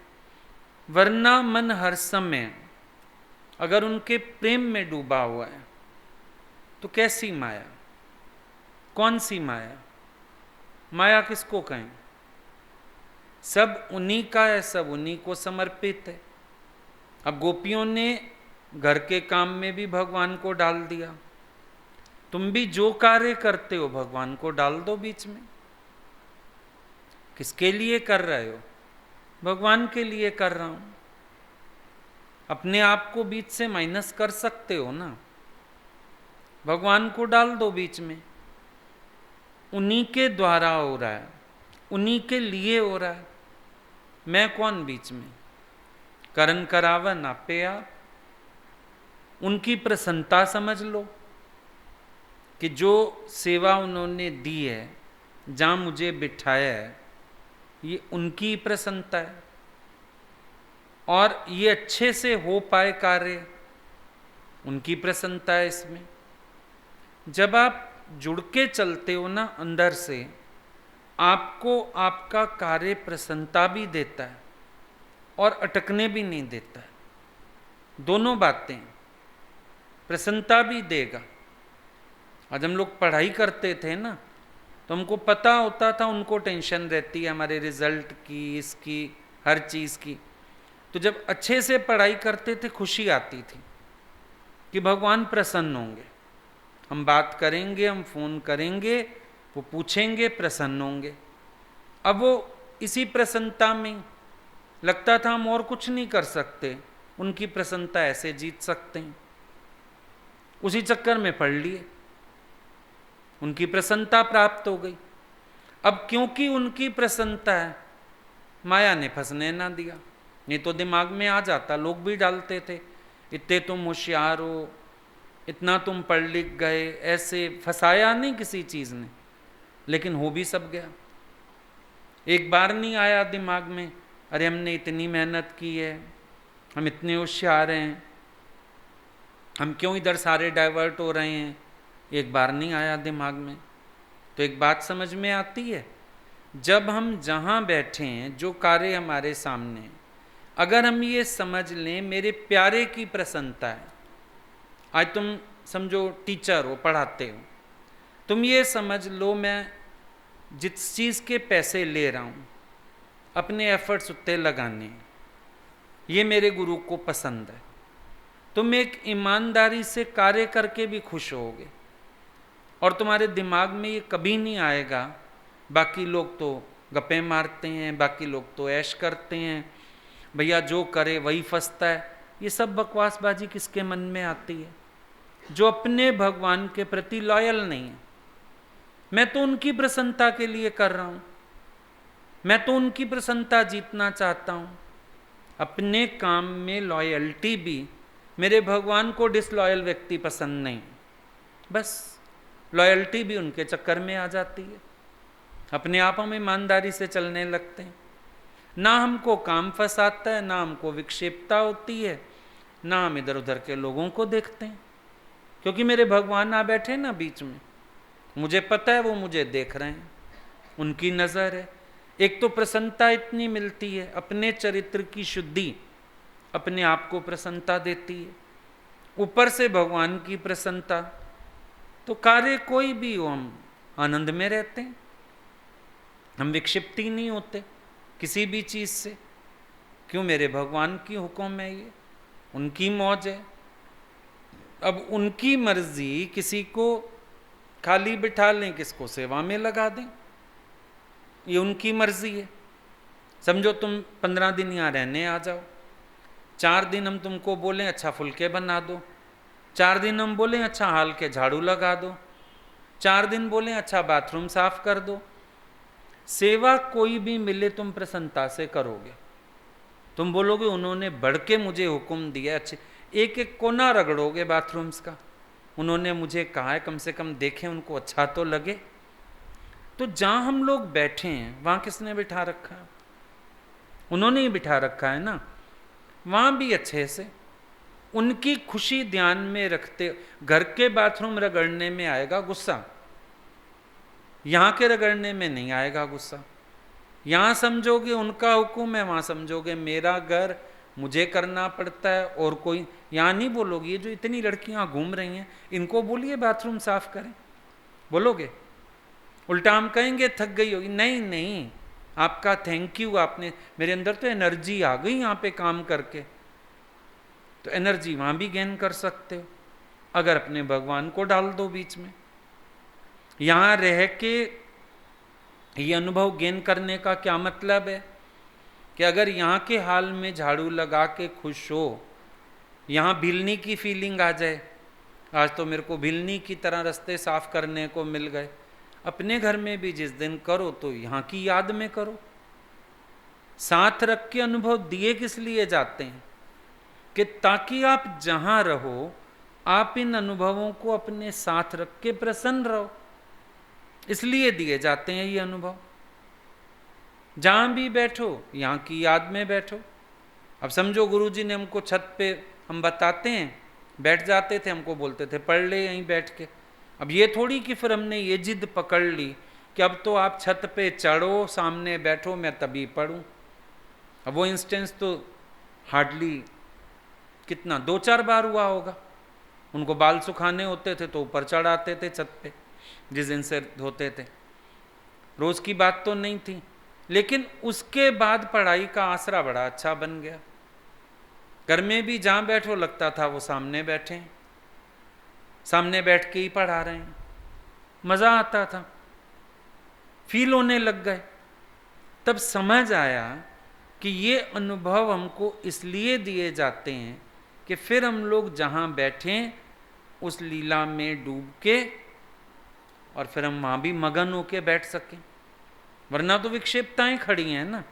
वरना मन हर समय अगर उनके प्रेम में डूबा हुआ है तो कैसी माया, कौन सी माया? माया किसको कहें? सब उन्हीं का है, सब उन्हीं को समर्पित है। अब गोपियों ने घर के काम में भी भगवान को डाल दिया। तुम भी जो कार्य करते हो भगवान को डाल दो बीच में। किसके लिए कर रहे हो? भगवान के लिए कर रहा हूं। अपने आप को बीच से माइनस कर सकते हो ना, भगवान को डाल दो बीच में। उन्हीं के द्वारा हो रहा है, उन्हीं के लिए हो रहा है। मैं कौन बीच में? करन करावन आपे आप। उनकी प्रसन्नता समझ लो कि जो सेवा उन्होंने दी है, जहाँ मुझे बिठाया है, ये उनकी प्रसन्नता है। और ये अच्छे से हो पाए कार्य, उनकी प्रसन्नता है इसमें। जब आप जुड़ के चलते हो ना अंदर से, आपको आपका कार्य प्रसन्नता भी देता है और अटकने भी नहीं देता है। दोनों बातें, प्रसन्नता भी देगा। आज हम लोग पढ़ाई करते थे ना, तो हमको पता होता था उनको टेंशन रहती है हमारे रिजल्ट की, इसकी, हर चीज़ की। तो जब अच्छे से पढ़ाई करते थे खुशी आती थी कि भगवान प्रसन्न होंगे, हम बात करेंगे, हम फ़ोन करेंगे, वो पूछेंगे, प्रसन्न होंगे। अब वो इसी प्रसन्नता में लगता था हम और कुछ नहीं कर सकते, उनकी प्रसन्नता ऐसे जीत सकते हैं। उसी चक्कर में पढ़ लिए, उनकी प्रसन्नता प्राप्त हो गई। अब क्योंकि उनकी प्रसन्नता है, माया ने फंसने ना दिया, नहीं तो दिमाग में आ जाता, लोग भी डालते थे, इतने तुम होशियार हो, इतना तुम पढ़ लिख गए, ऐसे फंसाया नहीं किसी चीज़ ने, लेकिन हो भी सब गया। एक बार नहीं आया दिमाग में, अरे हमने इतनी मेहनत की है, हम इतने होशियार हैं, हम क्यों इधर सारे डाइवर्ट हो रहे हैं, एक बार नहीं आया दिमाग में। तो एक बात समझ में आती है, जब हम जहाँ बैठे हैं, जो कार्य हमारे सामने है, अगर हम ये समझ लें मेरे प्यारे की प्रसन्नता है। आज तुम समझो टीचर हो, पढ़ाते हो, तुम ये समझ लो मैं जिस चीज़ के पैसे ले रहा हूँ, अपने एफर्ट्स उतने लगाने हैं, ये मेरे गुरु को पसंद है। तुम एक ईमानदारी से कार्य करके भी खुश होगे, और तुम्हारे दिमाग में ये कभी नहीं आएगा बाकी लोग तो गप्पे मारते हैं, बाकी लोग तो ऐश करते हैं, भैया जो करे वही फंसता है। ये सब बकवासबाजी किसके मन में आती है? जो अपने भगवान के प्रति लॉयल नहीं है। मैं तो उनकी प्रसन्नता के लिए कर रहा हूँ, मैं तो उनकी प्रसन्नता जीतना चाहता हूँ। अपने काम में लॉयल्टी भी, मेरे भगवान को डिसलॉयल व्यक्ति पसंद नहीं, बस लॉयल्टी भी उनके चक्कर में आ जाती है। अपने आप हम ईमानदारी से चलने लगते हैं, ना हमको काम फंसाता है, ना हमको विक्षेपता होती है, ना हम इधर उधर के लोगों को देखते हैं, क्योंकि मेरे भगवान आ बैठे ना बीच में, मुझे पता है वो मुझे देख रहे हैं, उनकी नज़र है। एक तो प्रसन्नता इतनी मिलती है, अपने चरित्र की शुद्धि अपने आप को प्रसन्नता देती है, ऊपर से भगवान की प्रसन्नता, तो कार्य कोई भी हो हम आनंद में रहते हैं, हम विक्षिप्त ही नहीं होते किसी भी चीज़ से। क्यों? मेरे भगवान की हुक्म है, ये उनकी मौज है। अब उनकी मर्जी, किसी को खाली बिठा लें, किसको सेवा में लगा दें, ये उनकी मर्जी है। समझो तुम 15 दिन यहाँ रहने आ जाओ, 4 दिन हम तुमको बोलें अच्छा फुलके बना दो, 4 दिन हम बोलें अच्छा हाल के झाड़ू लगा दो, 4 दिन बोलें अच्छा बाथरूम साफ कर दो। सेवा कोई भी मिले तुम प्रसन्नता से करोगे, तुम बोलोगे उन्होंने बढ़ के मुझे हुक्म दिया, अच्छे एक एक कोना रगड़ोगे बाथरूम्स का, उन्होंने मुझे कहा है, कम से कम देखें उनको अच्छा तो लगे। तो जहाँ हम लोग बैठे हैं वहाँ किसने बिठा रखा है? उन्होंने ही बिठा रखा है ना। वहाँ भी अच्छे से उनकी खुशी ध्यान में रखते, घर के बाथरूम रगड़ने में आएगा गुस्सा, यहाँ के रगड़ने में नहीं आएगा गुस्सा। यहाँ समझोगे उनका हुक्म है, वहाँ समझोगे मेरा घर मुझे करना पड़ता है, और कोई यहाँ नहीं बोलोगे ये जो इतनी लड़कियाँ घूम रही हैं इनको बोलिए बाथरूम साफ करें, बोलोगे? उल्टा हम कहेंगे थक गई होगी, नहीं नहीं आपका थैंक यू, आपने मेरे अंदर तो एनर्जी आ गई यहाँ पे काम करके। तो एनर्जी वहाँ भी गेन कर सकते हो अगर अपने भगवान को डाल दो बीच में। यहाँ रह के ये अनुभव गेन करने का क्या मतलब है कि अगर यहाँ के हाल में झाड़ू लगा के खुश हो, यहाँ भिलनी की फीलिंग आ जाए, आज तो मेरे को भिलनी की तरह रास्ते साफ करने को मिल गए, अपने घर में भी जिस दिन करो तो यहाँ की याद में करो। साथ रख के अनुभव दिए किस लिए जाते हैं कि ताकि आप जहाँ रहो आप इन अनुभवों को अपने साथ रख के प्रसन्न रहो, इसलिए दिए जाते हैं ये अनुभव। जहाँ भी बैठो यहाँ की याद में बैठो। अब समझो गुरुजी ने हमको छत पे, हम बताते हैं बैठ जाते थे, हमको बोलते थे पढ़ ले यहीं बैठ के। अब ये थोड़ी कि फिर हमने ये जिद पकड़ ली कि अब तो आप छत पे चढ़ो, सामने बैठो, मैं तभी पढ़ूं। अब वो इंस्टेंस तो हार्डली कितना 2-4 बार हुआ होगा। उनको बाल सुखाने होते थे तो ऊपर चढ़ आते थे छत पे, जिस दिन से धोते थे, रोज की बात तो नहीं थी, लेकिन उसके बाद पढ़ाई का आसरा बड़ा अच्छा बन गया। घर में भी जहाँ बैठो लगता था वो सामने बैठे हैं, सामने बैठ के ही पढ़ा रहे हैं, मज़ा आता था, फील होने लग गए। तब समझ आया कि ये अनुभव हमको इसलिए दिए जाते हैं कि फिर हम लोग जहाँ बैठें उस लीला में डूब के और फिर हम वहाँ भी मगन होके बैठ सकें, वरना तो विक्षेपताएं खड़ी हैं ना।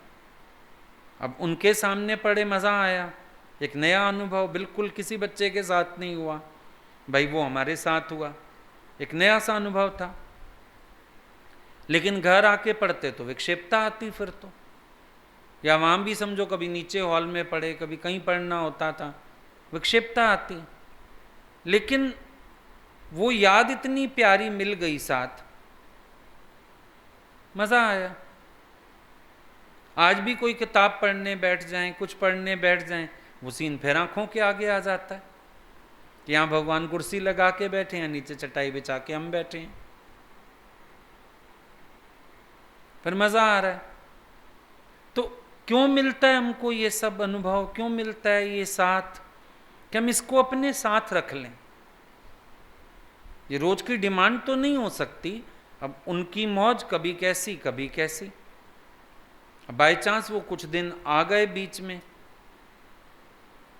अब उनके सामने पड़े, मज़ा आया, एक नया अनुभव, बिल्कुल किसी बच्चे के साथ नहीं हुआ भाई, वो हमारे साथ हुआ, एक नया सा अनुभव था। लेकिन घर आके पढ़ते तो विक्षेपता आती फिर तो, या वहाँ भी समझो कभी नीचे हॉल में पढ़े, कभी कहीं पढ़ना होता था, विक्षेपता आती। लेकिन वो याद इतनी प्यारी मिल गई साथ, मज़ा आया। आज भी कोई किताब पढ़ने बैठ जाएं, कुछ पढ़ने बैठ जाएं, वो सीन फिर आंखों के आगे आ जाता है कि यहाँ भगवान कुर्सी लगा के बैठे हैं, नीचे चटाई बिछा के हम बैठे हैं, फिर मज़ा आ रहा है। तो क्यों मिलता है हमको ये सब अनुभव, क्यों मिलता है ये साथ, कि हम इसको अपने साथ रख लें। ये रोज की डिमांड तो नहीं हो सकती। अब उनकी मौज कभी कैसी कभी कैसी, बाय चांस वो कुछ दिन आ गए बीच में,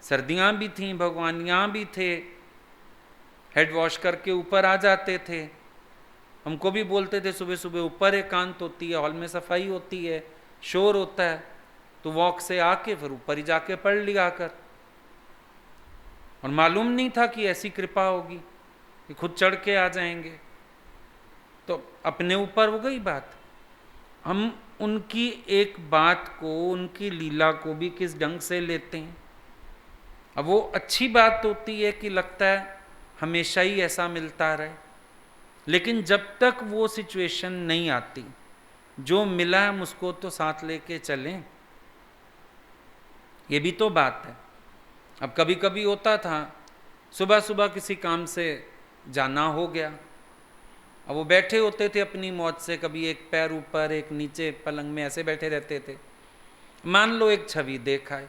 सर्दियां भी थीं, भगवान यहाँ भी थे, हेड वॉश करके ऊपर आ जाते थे, हमको भी बोलते थे सुबह सुबह ऊपर एकांत होती है, हॉल में सफाई होती है, शोर होता है, तो वॉक से आके फिर ऊपर ही जाके पढ़ लिया कर। और मालूम नहीं था कि ऐसी कृपा होगी कि खुद चढ़ के आ जाएंगे, तो अपने ऊपर हो गई बात। हम उनकी एक बात को, उनकी लीला को भी किस ढंग से लेते हैं। अब वो अच्छी बात होती है कि लगता है हमेशा ही ऐसा मिलता रहे, लेकिन जब तक वो सिचुएशन नहीं आती, जो मिला हम उसको तो साथ लेके चलें, ये भी तो बात है। अब कभी कभी होता था सुबह सुबह किसी काम से जाना हो गया, अब वो बैठे होते थे अपनी मौज से, कभी एक पैर ऊपर एक नीचे पलंग में ऐसे बैठे रहते थे। मान लो एक छवि देखा है,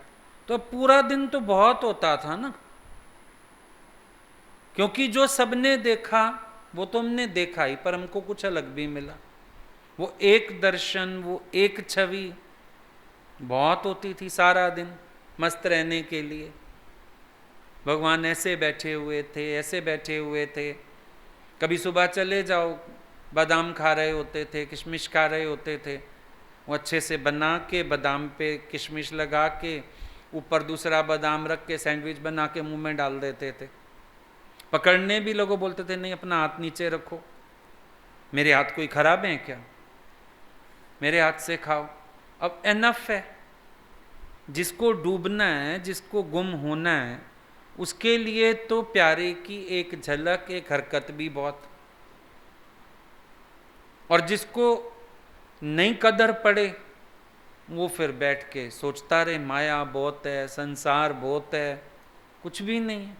तो पूरा दिन तो बहुत होता था ना, क्योंकि जो सबने देखा वो तो हमने देखा ही, पर हमको कुछ अलग भी मिला। वो एक दर्शन, वो एक छवि बहुत होती थी सारा दिन मस्त रहने के लिए। भगवान ऐसे बैठे हुए थे, ऐसे बैठे हुए थे। कभी सुबह चले जाओ, बादाम खा रहे होते थे, किशमिश खा रहे होते थे, वो अच्छे से बना के बादाम पे किशमिश लगा के ऊपर दूसरा बादाम रख के सैंडविच बना के मुंह में डाल देते थे। पकड़ने भी लोगों बोलते थे नहीं अपना हाथ नीचे रखो, मेरे हाथ कोई खराब है क्या, मेरे हाथ से खाओ। अब एनफ है, जिसको डूबना है, जिसको गुम होना है, उसके लिए तो प्यारे की एक झलक, एक हरकत भी बहुत। और जिसको नहीं कदर पड़े वो फिर बैठ के सोचता रहे माया बहुत है, संसार बहुत है, कुछ भी नहीं है।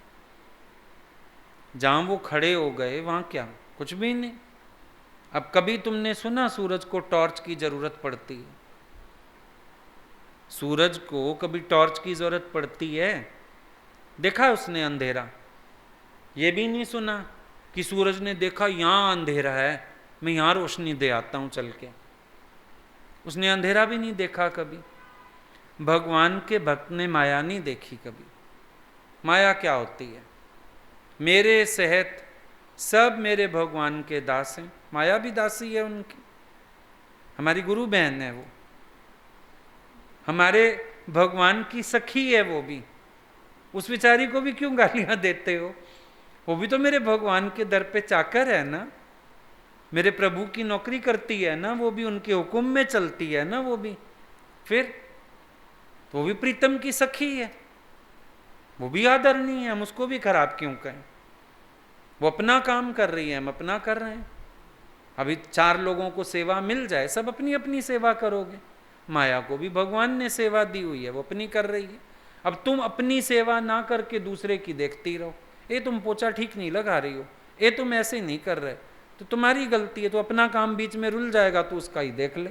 जहां वो खड़े हो गए वहां क्या, कुछ भी नहीं। अब कभी तुमने सुना सूरज को टॉर्च की जरूरत पड़ती है? सूरज को कभी टॉर्च की जरूरत पड़ती है? देखा उसने अंधेरा? ये भी नहीं सुना कि सूरज ने देखा यहां अंधेरा है, मैं यहां रोशनी दे आता हूं चल के। उसने अंधेरा भी नहीं देखा कभी। भगवान के भक्त ने माया नहीं देखी कभी। माया क्या होती है? मेरे सहित सब मेरे भगवान के दास हैं। माया भी दासी है उनकी, हमारी गुरु बहन है वो, हमारे भगवान की सखी है वो भी। उस बेचारी को भी क्यों गालियां देते हो? वो भी तो मेरे भगवान के दर पे चाकर है ना, मेरे प्रभु की नौकरी करती है ना, वो भी उनके हुक्म में चलती है ना, वो भी फिर तो वो भी प्रीतम की सखी है, वो भी आदरणीय है, हम उसको भी खराब क्यों कहें? वो अपना काम कर रही है, हम अपना कर रहे हैं। अभी 4 लोगों को सेवा मिल जाए, सब अपनी अपनी सेवा करोगे। माया को भी भगवान ने सेवा दी हुई है, वो अपनी कर रही है। अब तुम अपनी सेवा ना करके दूसरे की देखती रहो, ये तुम पोछा ठीक नहीं लगा रही हो, ये तुम ऐसे नहीं कर रहे, तो तुम्हारी गलती है, तो अपना काम बीच में रुल जाएगा तो उसका ही देख ले।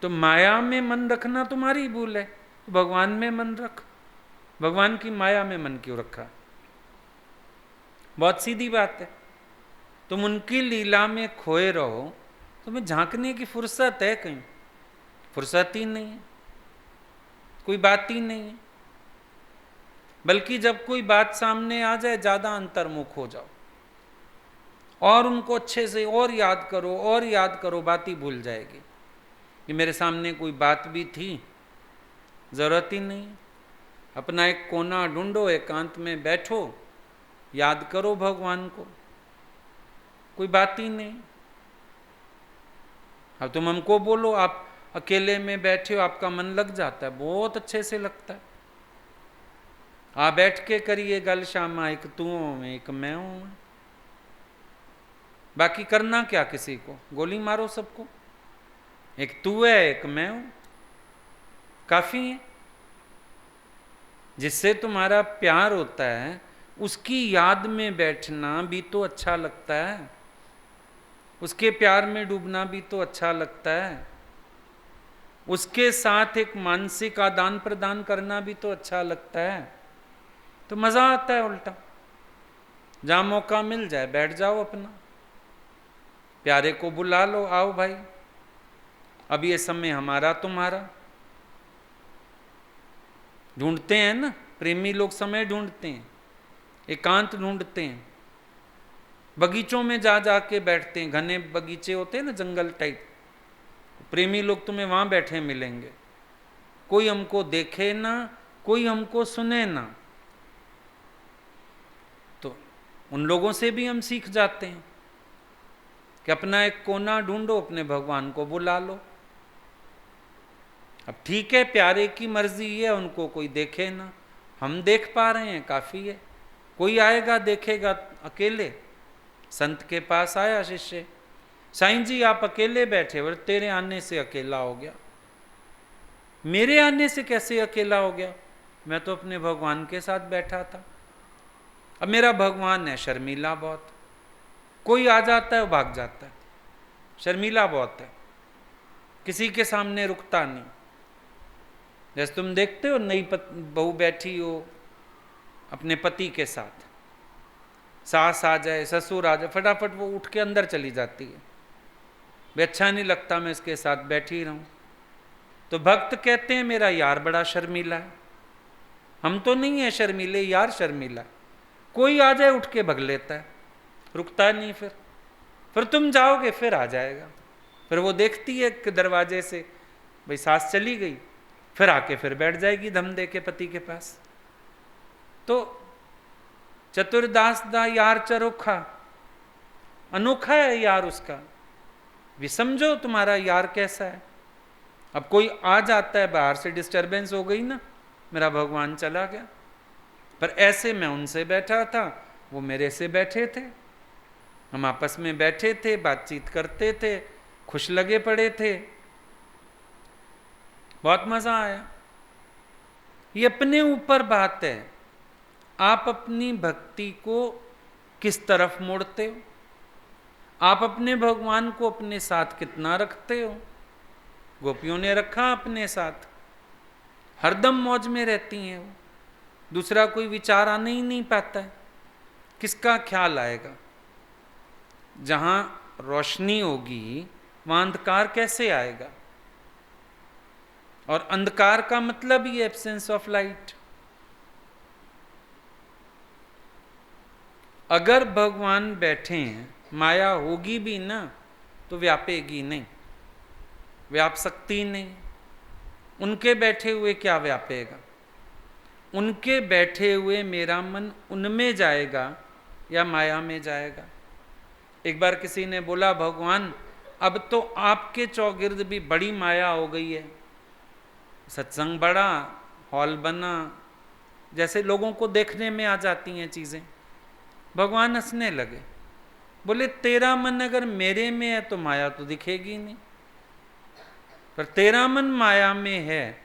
तो माया में मन रखना तुम्हारी भूल है, तो भगवान में मन रख। भगवान की माया में मन क्यों रखा? बहुत सीधी बात है। तुम उनकी लीला में खोए रहो, तुम्हें झांकने की फुर्सत है कहीं? फुर्सत ही नहीं है, कोई बात ही नहीं है। बल्कि जब कोई बात सामने आ जाए ज़्यादा अंतर्मुख हो जाओ और उनको अच्छे से और याद करो, बात ही भूल जाएगी कि मेरे सामने कोई बात भी थी। ज़रूरत ही नहीं। अपना एक कोना ढूंढो, एकांत में बैठो, याद करो भगवान को, कोई बात ही नहीं। अब तुम हमको बोलो आप अकेले में बैठे हो, आपका मन लग जाता है, बहुत अच्छे से लगता है। आप बैठ के करिए गल शामा, एक तू में एक मैं हूं। बाकी करना क्या किसी को? गोली मारो सबको। एक तू है एक मैं हूं, काफी है। जिससे तुम्हारा प्यार होता है उसकी याद में बैठना भी तो अच्छा लगता है, उसके प्यार में डूबना भी तो अच्छा लगता है, उसके साथ एक मानसिक आदान प्रदान करना भी तो अच्छा लगता है। तो मज़ा आता है उल्टा। जहाँ मौका मिल जाए बैठ जाओ, अपना प्यारे को बुला लो, आओ भाई अब ये समय हमारा तुम्हारा। ढूंढते हैं ना प्रेमी लोग, समय ढूंढते हैं, एकांत ढूंढते हैं, बगीचों में जा जा के बैठते हैं। घने बगीचे होते हैं ना, जंगल टाइप, प्रेमी लोग तुम्हें वहाँ बैठे मिलेंगे। कोई हमको देखे ना, कोई हमको सुने ना, तो उन लोगों से भी हम सीख जाते हैं कि अपना एक कोना ढूंढो, अपने भगवान को बुला लो। अब ठीक है, प्यारे की मर्जी है, उनको कोई देखे ना, हम देख पा रहे हैं, काफ़ी है। कोई आएगा देखेगा अकेले। संत के पास आया शिष्य, साईं जी आप अकेले बैठे, बोले तेरे आने से अकेला हो गया। मेरे आने से कैसे अकेला हो गया? मैं तो अपने भगवान के साथ बैठा था। अब मेरा भगवान है शर्मीला बहुत, कोई आ जाता है वो भाग जाता है, शर्मीला बहुत है, किसी के सामने रुकता नहीं। जैसे तुम देखते हो नई बहू बैठी हो अपने पति के साथ, सास आ जाए ससुर आ जाए फटाफट वो उठ के अंदर चली जाती है, वे अच्छा नहीं लगता मैं इसके साथ बैठी रहूं। तो भक्त कहते हैं मेरा यार बड़ा शर्मीला है। हम तो नहीं है शर्मीले, यार शर्मीला। कोई आ जाए उठ के भग लेता है, रुकता नहीं। फिर तुम जाओगे फिर आ जाएगा। फिर वो देखती है कि दरवाजे से भाई सास चली गई, फिर आके फिर बैठ जाएगी धम दे के पति के पास। तो चतुरदास दा यार चरोखा, अनोखा है यार उसका। भी समझो तुम्हारा यार कैसा है। अब कोई आ जाता है बाहर से, डिस्टरबेंस हो गई ना, मेरा भगवान चला गया। पर ऐसे मैं उनसे बैठा था, वो मेरे से बैठे थे, हम आपस में बैठे थे, बातचीत करते थे, खुश लगे पड़े थे, बहुत मजा आया। ये अपने ऊपर बात है, आप अपनी भक्ति को किस तरफ मोड़ते हो, आप अपने भगवान को अपने साथ कितना रखते हो। गोपियों ने रखा अपने साथ, हरदम मौज में रहती हैं वो, दूसरा कोई विचार आने ही नहीं पाता है। किसका ख्याल आएगा? जहां रोशनी होगी वहां अंधकार कैसे आएगा? और अंधकार का मतलब ही एब्सेंस ऑफ लाइट। अगर भगवान बैठे हैं, माया होगी भी ना तो व्यापेगी नहीं, व्याप सकती नहीं। उनके बैठे हुए क्या व्यापेगा? उनके बैठे हुए मेरा मन उनमें जाएगा या माया में जाएगा? एक बार किसी ने बोला भगवान अब तो आपके चौगिर्द भी बड़ी माया हो गई है, सत्संग बड़ा, हॉल बना, जैसे लोगों को देखने में आ जाती हैं चीज़ें। भगवान हंसने लगे, बोले तेरा मन अगर मेरे में है तो माया तो दिखेगी नहीं, पर तेरा मन माया में है,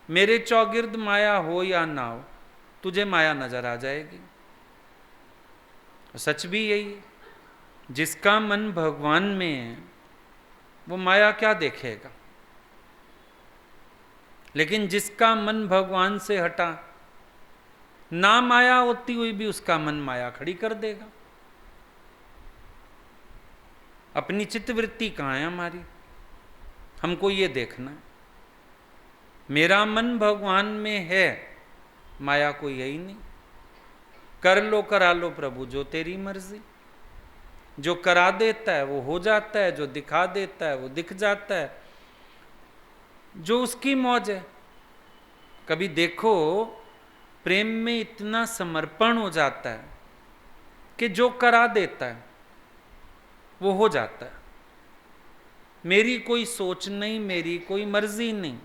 मेरे चौगिर्द माया हो या ना हो तुझे माया नजर आ जाएगी। सच भी यही है। जिसका मन भगवान में है वो माया क्या देखेगा, लेकिन जिसका मन भगवान से हटा, ना माया होती हुई भी उसका मन माया खड़ी कर देगा। अपनी चित्तवृत्ति कहाँ है हमारी, हमको ये देखना है। मेरा मन भगवान में है, माया कोई है ही नहीं। कर लो करा लो प्रभु जो तेरी मर्जी। जो करा देता है वो हो जाता है, जो दिखा देता है वो दिख जाता है, जो उसकी मौज है। कभी देखो प्रेम में इतना समर्पण हो जाता है कि जो करा देता है वो हो जाता है। मेरी कोई सोच नहीं, मेरी कोई मर्जी नहीं,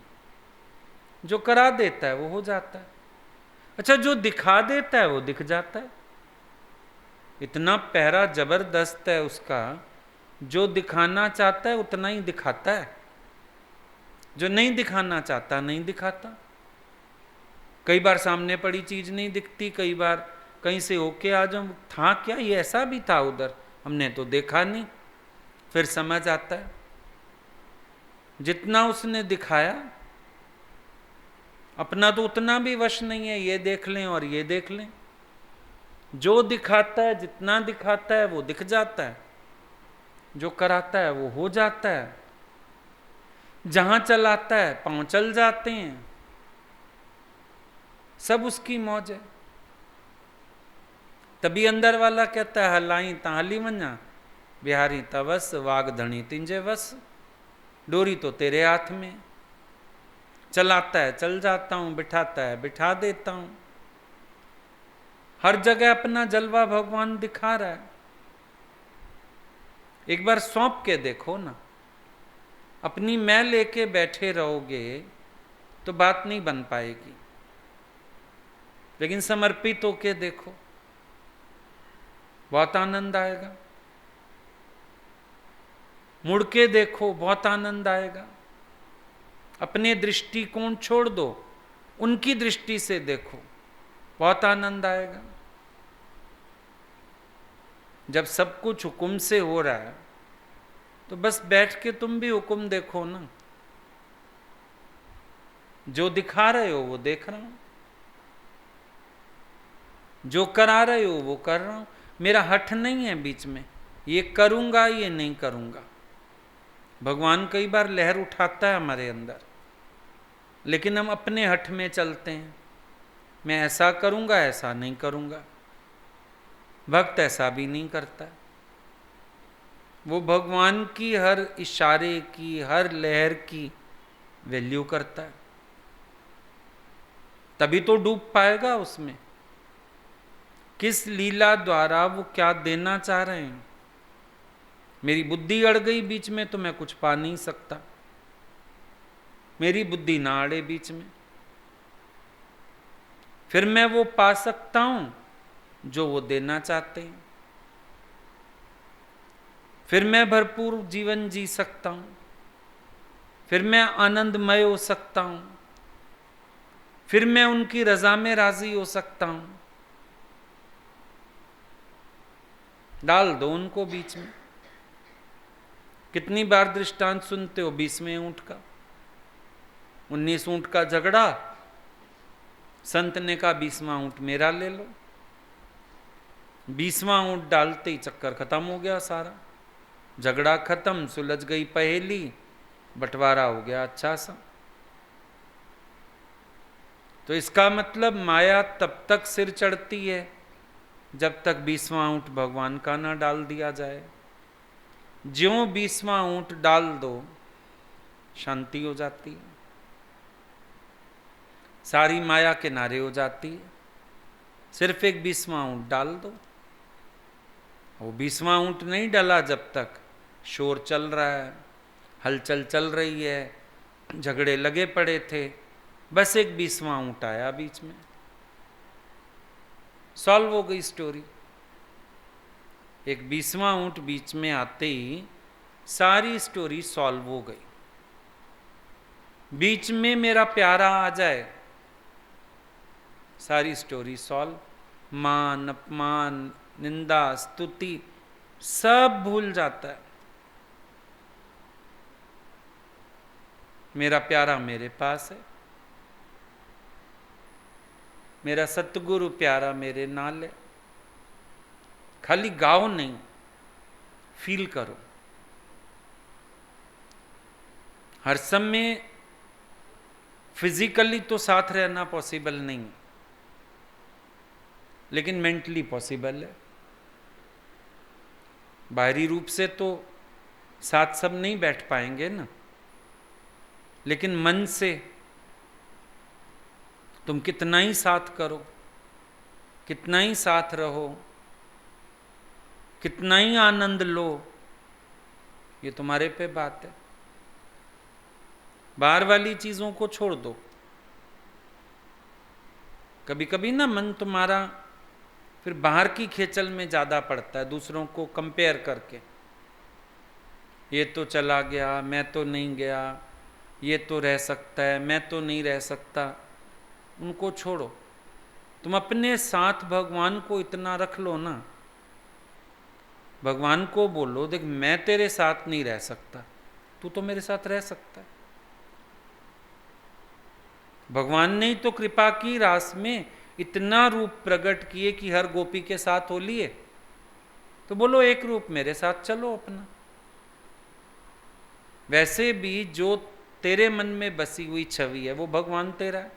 जो करा देता है वो हो जाता है। अच्छा, जो दिखा देता है वो दिख जाता है। इतना पहरा जबरदस्त है उसका, जो दिखाना चाहता है उतना ही दिखाता है, जो नहीं दिखाना चाहता नहीं दिखाता। कई बार सामने पड़ी चीज नहीं दिखती, कई बार कहीं से होके आ जाऊं, था क्या ये, ऐसा भी था उधर, हमने तो देखा नहीं। फिर समझ आता है जितना उसने दिखाया अपना तो उतना भी वश नहीं है। ये देख लें और ये देख लें, जो दिखाता है जितना दिखाता है वो दिख जाता है, जो कराता है वो हो जाता है। जहां चलाता है पांव चल जाते हैं, सब उसकी मौज है। तभी अंदर वाला कहता है हलाई ता हली वन्या, बिहारी तवस वाग धनी तिंजे वस। डोरी तो तेरे हाथ में, चलाता है चल जाता हूं, बिठाता है बिठा देता हूं। हर जगह अपना जलवा भगवान दिखा रहा है। एक बार सौंप के देखो ना। अपनी मैं लेके बैठे रहोगे तो बात नहीं बन पाएगी, लेकिन समर्पित होके देखो, बहुत आनंद आएगा। मुड़ के देखो, बहुत आनंद आएगा। अपने दृष्टिकोण छोड़ दो, उनकी दृष्टि से देखो, बहुत आनंद आएगा। जब सब कुछ हुक्म से हो रहा है तो बस बैठ के तुम भी हुक्म देखो ना। जो दिखा रहे हो वो देख रहा हूं, जो करा रहे हो वो कर रहा हूं। मेरा हठ नहीं है बीच में, ये करूंगा ये नहीं करूंगा। भगवान कई बार लहर उठाता है हमारे अंदर, लेकिन हम अपने हठ में चलते हैं। मैं ऐसा करूंगा, ऐसा नहीं करूंगा। भक्त ऐसा भी नहीं करता, वो भगवान की हर इशारे की, हर लहर की वैल्यू करता है। तभी तो डूब पाएगा उसमें। किस लीला द्वारा वो क्या देना चाह रहे हैं। मेरी बुद्धि अड़ गई बीच में तो मैं कुछ पा नहीं सकता। मेरी बुद्धि ना अड़े बीच में, फिर मैं वो पा सकता हूं जो वो देना चाहते हैं। फिर मैं भरपूर जीवन जी सकता हूं, फिर मैं आनंदमय हो सकता हूं, फिर मैं उनकी रजा में राजी हो सकता हूं। डाल दो उनको बीच में। कितनी बार दृष्टांत सुनते हो 20वें ऊंट का, 19 ऊंट का झगड़ा, संत ने कहा 20वां ऊंट मेरा ले लो। 20वां ऊंट डालते ही चक्कर खत्म हो गया सारा, झगड़ा खत्म, सुलझ गई पहेली, बंटवारा हो गया अच्छा सा। तो इसका मतलब माया तब तक सिर चढ़ती है जब तक 20वां ऊंट भगवान का ना डाल दिया जाए। ज्यों 20वां ऊंट डाल दो शांति हो जाती है, सारी माया किनारे हो जाती है। सिर्फ एक 20वां ऊंट डाल दो। वो 20वां ऊंट नहीं डला जब तक शोर चल रहा है, हलचल चल रही है, झगड़े लगे पड़े थे। बस एक 20वां ऊंट आया बीच में, सॉल्व हो गई स्टोरी। एक 20वां ऊंट बीच में आते ही सारी स्टोरी सॉल्व हो गई। बीच में मेरा प्यारा आ जाए, सारी स्टोरी सॉल्व। मान अपमान निंदा स्तुति सब भूल जाता है। मेरा प्यारा मेरे पास है, मेरा सतगुरु प्यारा मेरे नाल है। खाली गाओ नहीं, फील करो। हर समय फिजिकली तो साथ रहना पॉसिबल नहीं, लेकिन मेंटली पॉसिबल है। बाहरी रूप से तो साथ सब नहीं बैठ पाएंगे ना, लेकिन मन से तुम कितना ही साथ करो, कितना ही साथ रहो, कितना ही आनंद लो, ये तुम्हारे पे बात है। बाहर वाली चीजों को छोड़ दो। कभी कभी ना मन तुम्हारा फिर बाहर की खेचल में ज्यादा पड़ता है, दूसरों को कंपेयर करके। ये तो चला गया, मैं तो नहीं गया, ये तो रह सकता है, मैं तो नहीं रह सकता। उनको छोड़ो, तुम अपने साथ भगवान को इतना रख लो ना। भगवान को बोलो, देख मैं तेरे साथ नहीं रह सकता, तू तो मेरे साथ रह सकता है। भगवान ने तो कृपा की, रास में इतना रूप प्रकट किए कि हर गोपी के साथ हो लिए। तो बोलो एक रूप मेरे साथ चलो अपना। वैसे भी जो तेरे मन में बसी हुई छवि है वो भगवान तेरा है।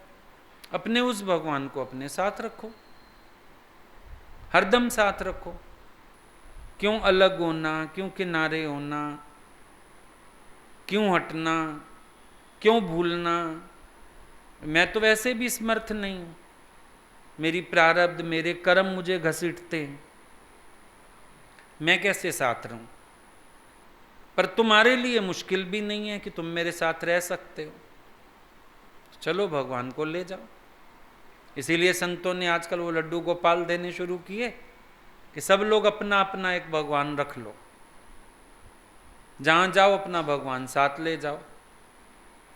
अपने उस भगवान को अपने साथ रखो, हरदम साथ रखो। क्यों अलग होना, क्यों किनारे होना, क्यों हटना, क्यों भूलना। मैं तो वैसे भी समर्थ नहीं हूं, मेरी प्रारब्ध मेरे कर्म मुझे घसीटते हैं, मैं कैसे साथ रहूं। पर तुम्हारे लिए मुश्किल भी नहीं है कि तुम मेरे साथ रह सकते हो। चलो भगवान को ले जाओ। इसीलिए संतों ने आजकल वो लड्डू गोपाल देने शुरू किए कि सब लोग अपना अपना एक भगवान रख लो, जहां जाओ अपना भगवान साथ ले जाओ।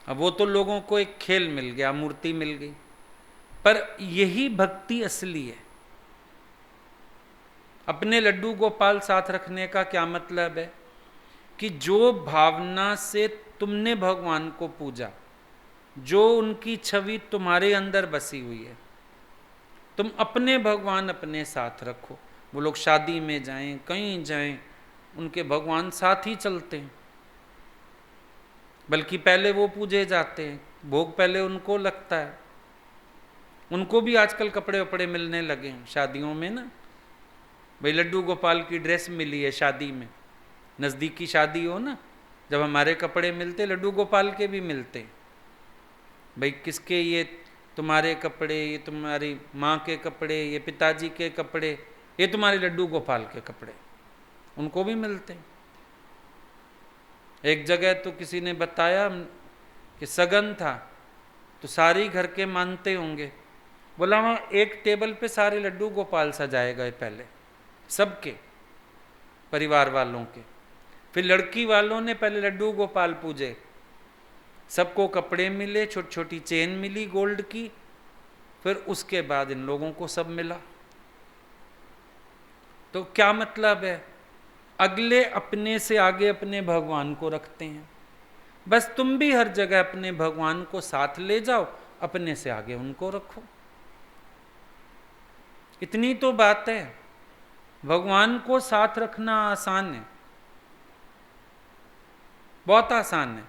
अब वो तो लोगों को एक खेल मिल गया, मूर्ति मिल गई, पर यही भक्ति असली है। अपने लड्डू गोपाल साथ रखने का क्या मतलब है कि जो भावना से तुमने भगवान को पूजा, जो उनकी छवि तुम्हारे अंदर बसी हुई है, तुम अपने भगवान अपने साथ रखो। वो लोग शादी में जाएं, कहीं जाएं, उनके भगवान साथ ही चलते हैं। बल्कि पहले वो पूजे जाते हैं, भोग पहले उनको लगता है। उनको भी आजकल कपड़े वपड़े मिलने लगे हैं शादियों में ना। भाई लड्डू गोपाल की ड्रेस मिली है शादी में, नज़दीकी शादी हो ना, जब हमारे कपड़े मिलते लड्डू गोपाल के भी मिलते। भाई किसके, ये तुम्हारे कपड़े, ये तुम्हारी माँ के कपड़े, ये पिताजी के कपड़े, ये तुम्हारे लड्डू गोपाल के कपड़े, उनको भी मिलते। एक जगह तो किसी ने बताया कि सगन था तो सारी घर के मानते होंगे, बोला वहाँ एक टेबल पे सारे लड्डू गोपाल सजाए गए पहले, सबके परिवार वालों के। फिर लड़की वालों ने पहले लड्डू गोपाल पूजे, सबको कपड़े मिले, छोटी छोटी चेन मिली गोल्ड की। फिर उसके बाद इन लोगों को सब मिला। तो क्या मतलब है, अगले अपने से आगे अपने भगवान को रखते हैं। बस तुम भी हर जगह अपने भगवान को साथ ले जाओ, अपने से आगे उनको रखो। इतनी तो बात है। भगवान को साथ रखना आसान है, बहुत आसान है।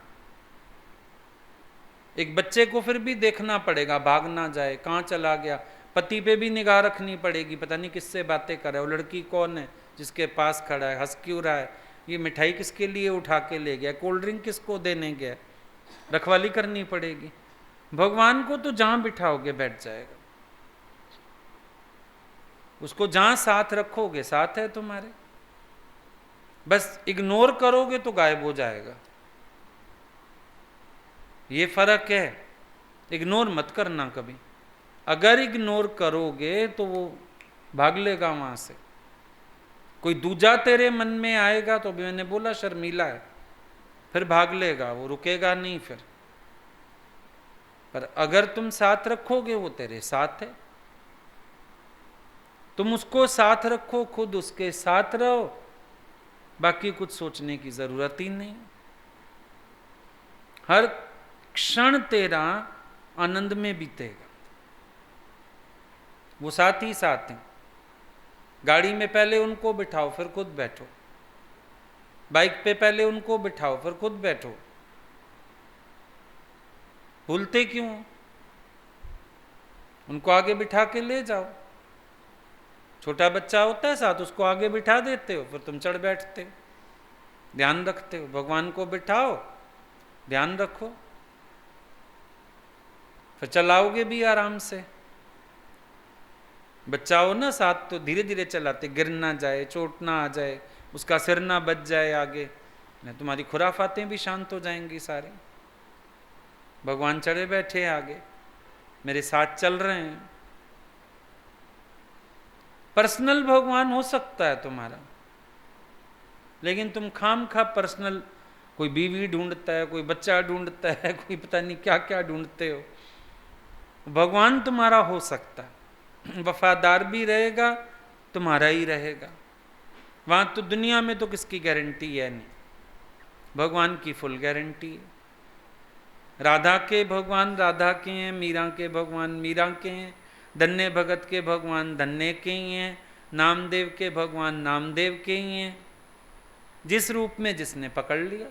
एक बच्चे को फिर भी देखना पड़ेगा, भाग ना जाए, कहाँ चला गया। पति पे भी निगाह रखनी पड़ेगी, पता नहीं किससे बातें कर रहा है, वो लड़की कौन है जिसके पास खड़ा है, हंस क्यों रहा है, ये मिठाई किसके लिए उठा के ले गया, कोल्ड ड्रिंक किसको देने गया, रखवाली करनी पड़ेगी। भगवान को तो जहाँ बिठाओगे बैठ जाएगा, उसको जहाँ साथ रखोगे साथ है तुम्हारे। बस इग्नोर करोगे तो गायब हो जाएगा। ये फर्क है, इग्नोर मत करना कभी। अगर इग्नोर करोगे तो वो भाग लेगा वहां से। कोई दूजा तेरे मन में आएगा तो भी मैंने बोला शर्मीला है, फिर भाग लेगा, वो रुकेगा नहीं फिर। पर अगर तुम साथ रखोगे वो तेरे साथ है। तुम उसको साथ रखो, खुद उसके साथ रहो, बाकी कुछ सोचने की जरूरत ही नहीं। हर क्षण तेरा आनंद में बीतेगा, वो साथ ही साथ हैं। गाड़ी में पहले उनको बिठाओ फिर खुद बैठो, बाइक पे पहले उनको बिठाओ फिर खुद बैठो। भूलते क्यों? उनको आगे बिठा के ले जाओ। छोटा बच्चा होता है साथ, उसको आगे बिठा देते हो, फिर तुम चढ़ बैठते हो, ध्यान रखते हो। भगवान को बिठाओ, ध्यान रखो, फिर चलाओगे भी आराम से। बच्चा हो ना साथ तो धीरे धीरे चलाते, गिर ना जाए, चोट ना आ जाए, उसका सिर ना बच जाए आगे, नहीं तुम्हारी खुराफातें भी शांत हो जाएंगी सारी। भगवान चढ़े बैठे आगे, मेरे साथ चल रहे हैं। पर्सनल भगवान हो सकता है तुम्हारा, लेकिन तुम खाम खा पर्सनल, कोई बीवी ढूंढता है, कोई बच्चा ढूंढता है, कोई पता नहीं क्या क्या ढूंढते हो। भगवान तुम्हारा हो सकता है, वफादार भी रहेगा, तुम्हारा ही रहेगा। वहां तो दुनिया में तो किसकी गारंटी है नहीं, भगवान की फुल गारंटी है। राधा के भगवान राधा के हैं, मीरा के भगवान मीरा के हैं, धन्य भगत के भगवान धन्य के ही हैं, नामदेव के भगवान नामदेव के ही हैं। जिस रूप में जिसने पकड़ लिया,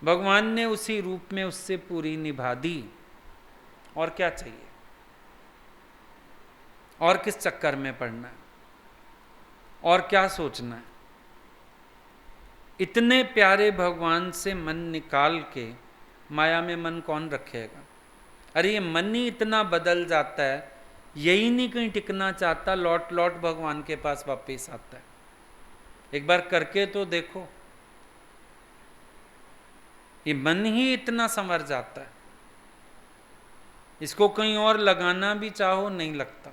भगवान ने उसी रूप में उससे पूरी निभा दी। और क्या चाहिए? और किस चक्कर में पड़ना है? और क्या सोचना है? इतने प्यारे भगवान से मन निकाल के माया में मन कौन रखेगा? अरे ये मन ही इतना बदल जाता है, यही नहीं कहीं टिकना चाहता, लौट लौट भगवान के पास वापस आता है। एक बार करके तो देखो, ये मन ही इतना संवर जाता है, इसको कहीं और लगाना भी चाहो नहीं लगता,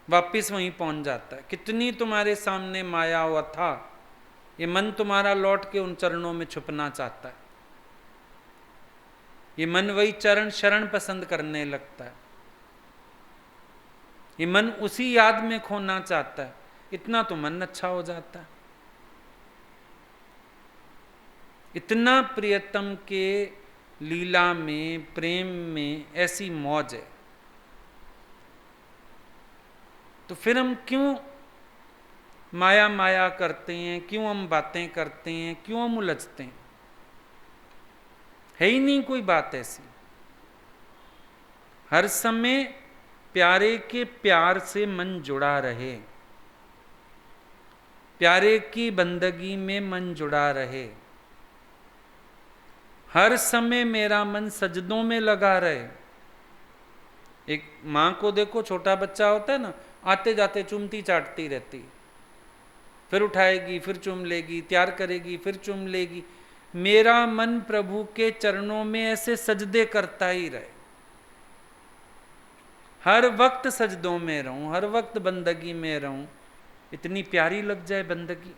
वापिस वहीं पहुंच जाता है। कितनी तुम्हारे सामने माया हुआ था, ये मन तुम्हारा लौट के उन चरणों में छुपना चाहता है। ये मन वही चरण शरण पसंद करने लगता है, ये मन उसी याद में खोना चाहता है। इतना तो मन अच्छा हो जाता है। इतना प्रियतम के लीला में, प्रेम में ऐसी मौज है, तो फिर हम क्यों माया माया करते हैं? क्यों हम बातें करते हैं? क्यों हम उलझते हैं? है ही नहीं कोई बात ऐसी। हर समय प्यारे के प्यार से मन जुड़ा रहे, प्यारे की बंदगी में मन जुड़ा रहे। हर समय मेरा मन सजदों में लगा रहे। एक माँ को देखो, छोटा बच्चा होता है ना, आते जाते चूमती चाटती रहती, फिर उठाएगी, फिर चूम लेगी, तैयार करेगी, फिर चूम लेगी। मेरा मन प्रभु के चरणों में ऐसे सजदे करता ही रहे, हर वक्त सजदों में रहूं, हर वक्त बंदगी में रहूं। इतनी प्यारी लग जाए बंदगी,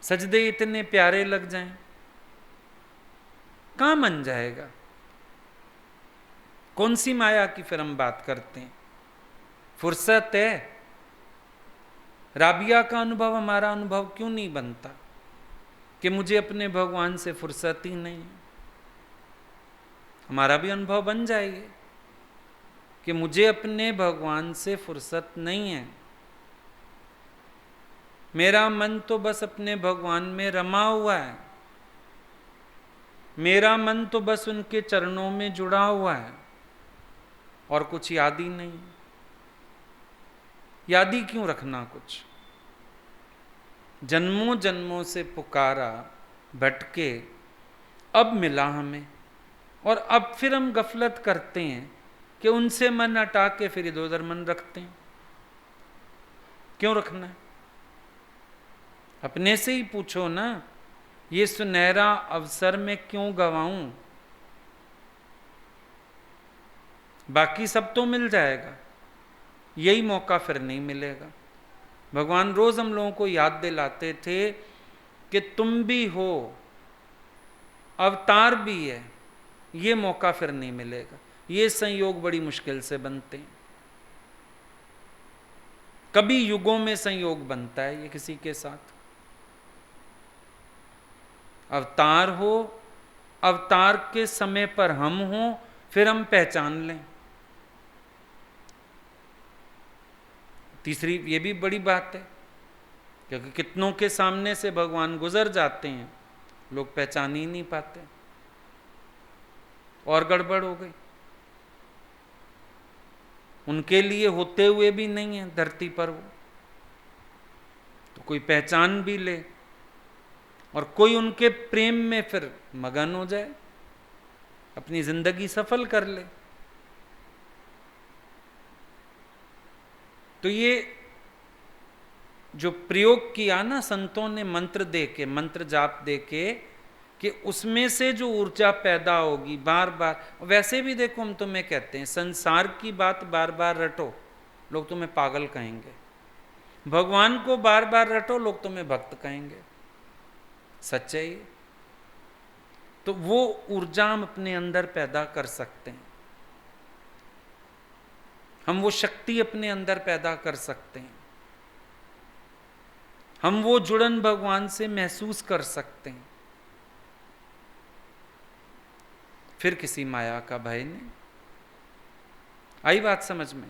सजदे इतने प्यारे लग जाएं, कहां मन जाएगा? कौन सी माया की फिर हम बात करते हैं? फुर्सत है? राबिया का अनुभव हमारा अनुभव क्यों नहीं बनता कि मुझे अपने भगवान से फुर्सत ही नहीं? हमारा भी अनुभव बन जाएगा कि मुझे अपने भगवान से फुर्सत नहीं है, मेरा मन तो बस अपने भगवान में रमा हुआ है, मेरा मन तो बस उनके चरणों में जुड़ा हुआ है, और कुछ याद ही नहीं। याद ही क्यों रखना कुछ? जन्मों जन्मों से पुकारा, भटके, अब मिला हमें, और अब फिर हम गफलत करते हैं कि उनसे मन हटा के फिर इधर उधर मन रखते हैं। क्यों रखना है? अपने से ही पूछो ना, ये सुनहरा अवसर में क्यों गवाऊं? बाकी सब तो मिल जाएगा, यही मौका फिर नहीं मिलेगा। भगवान रोज हम लोगों को याद दिलाते थे कि तुम भी हो, अवतार भी है, ये मौका फिर नहीं मिलेगा। ये संयोग बड़ी मुश्किल से बनते हैं। कभी युगों में संयोग बनता है ये किसी के साथ। अवतार हो, अवतार के समय पर हम हों, फिर हम पहचान लें। तीसरी ये भी बड़ी बात है, क्योंकि कितनों के सामने से भगवान गुजर जाते हैं, लोग पहचान ही नहीं पाते, और गड़बड़ हो गई। उनके लिए होते हुए भी नहीं है धरती पर वो, तो कोई पहचान भी ले और कोई उनके प्रेम में फिर मगन हो जाए, अपनी जिंदगी सफल कर ले। तो ये जो प्रयोग किया ना संतों ने मंत्र दे के, मंत्र जाप दे के, कि उसमें से जो ऊर्जा पैदा होगी बार बार। वैसे भी देखो, हम तुम्हें कहते हैं संसार की बात बार बार रटो, लोग तुम्हें पागल कहेंगे। भगवान को बार बार रटो, लोग तुम्हें भक्त कहेंगे। सच है ये। तो वो ऊर्जा हम अपने अंदर पैदा कर सकते हैं, हम वो शक्ति अपने अंदर पैदा कर सकते हैं, हम वो जुड़न भगवान से महसूस कर सकते हैं। फिर किसी माया का भय नहीं। आई बात समझ में?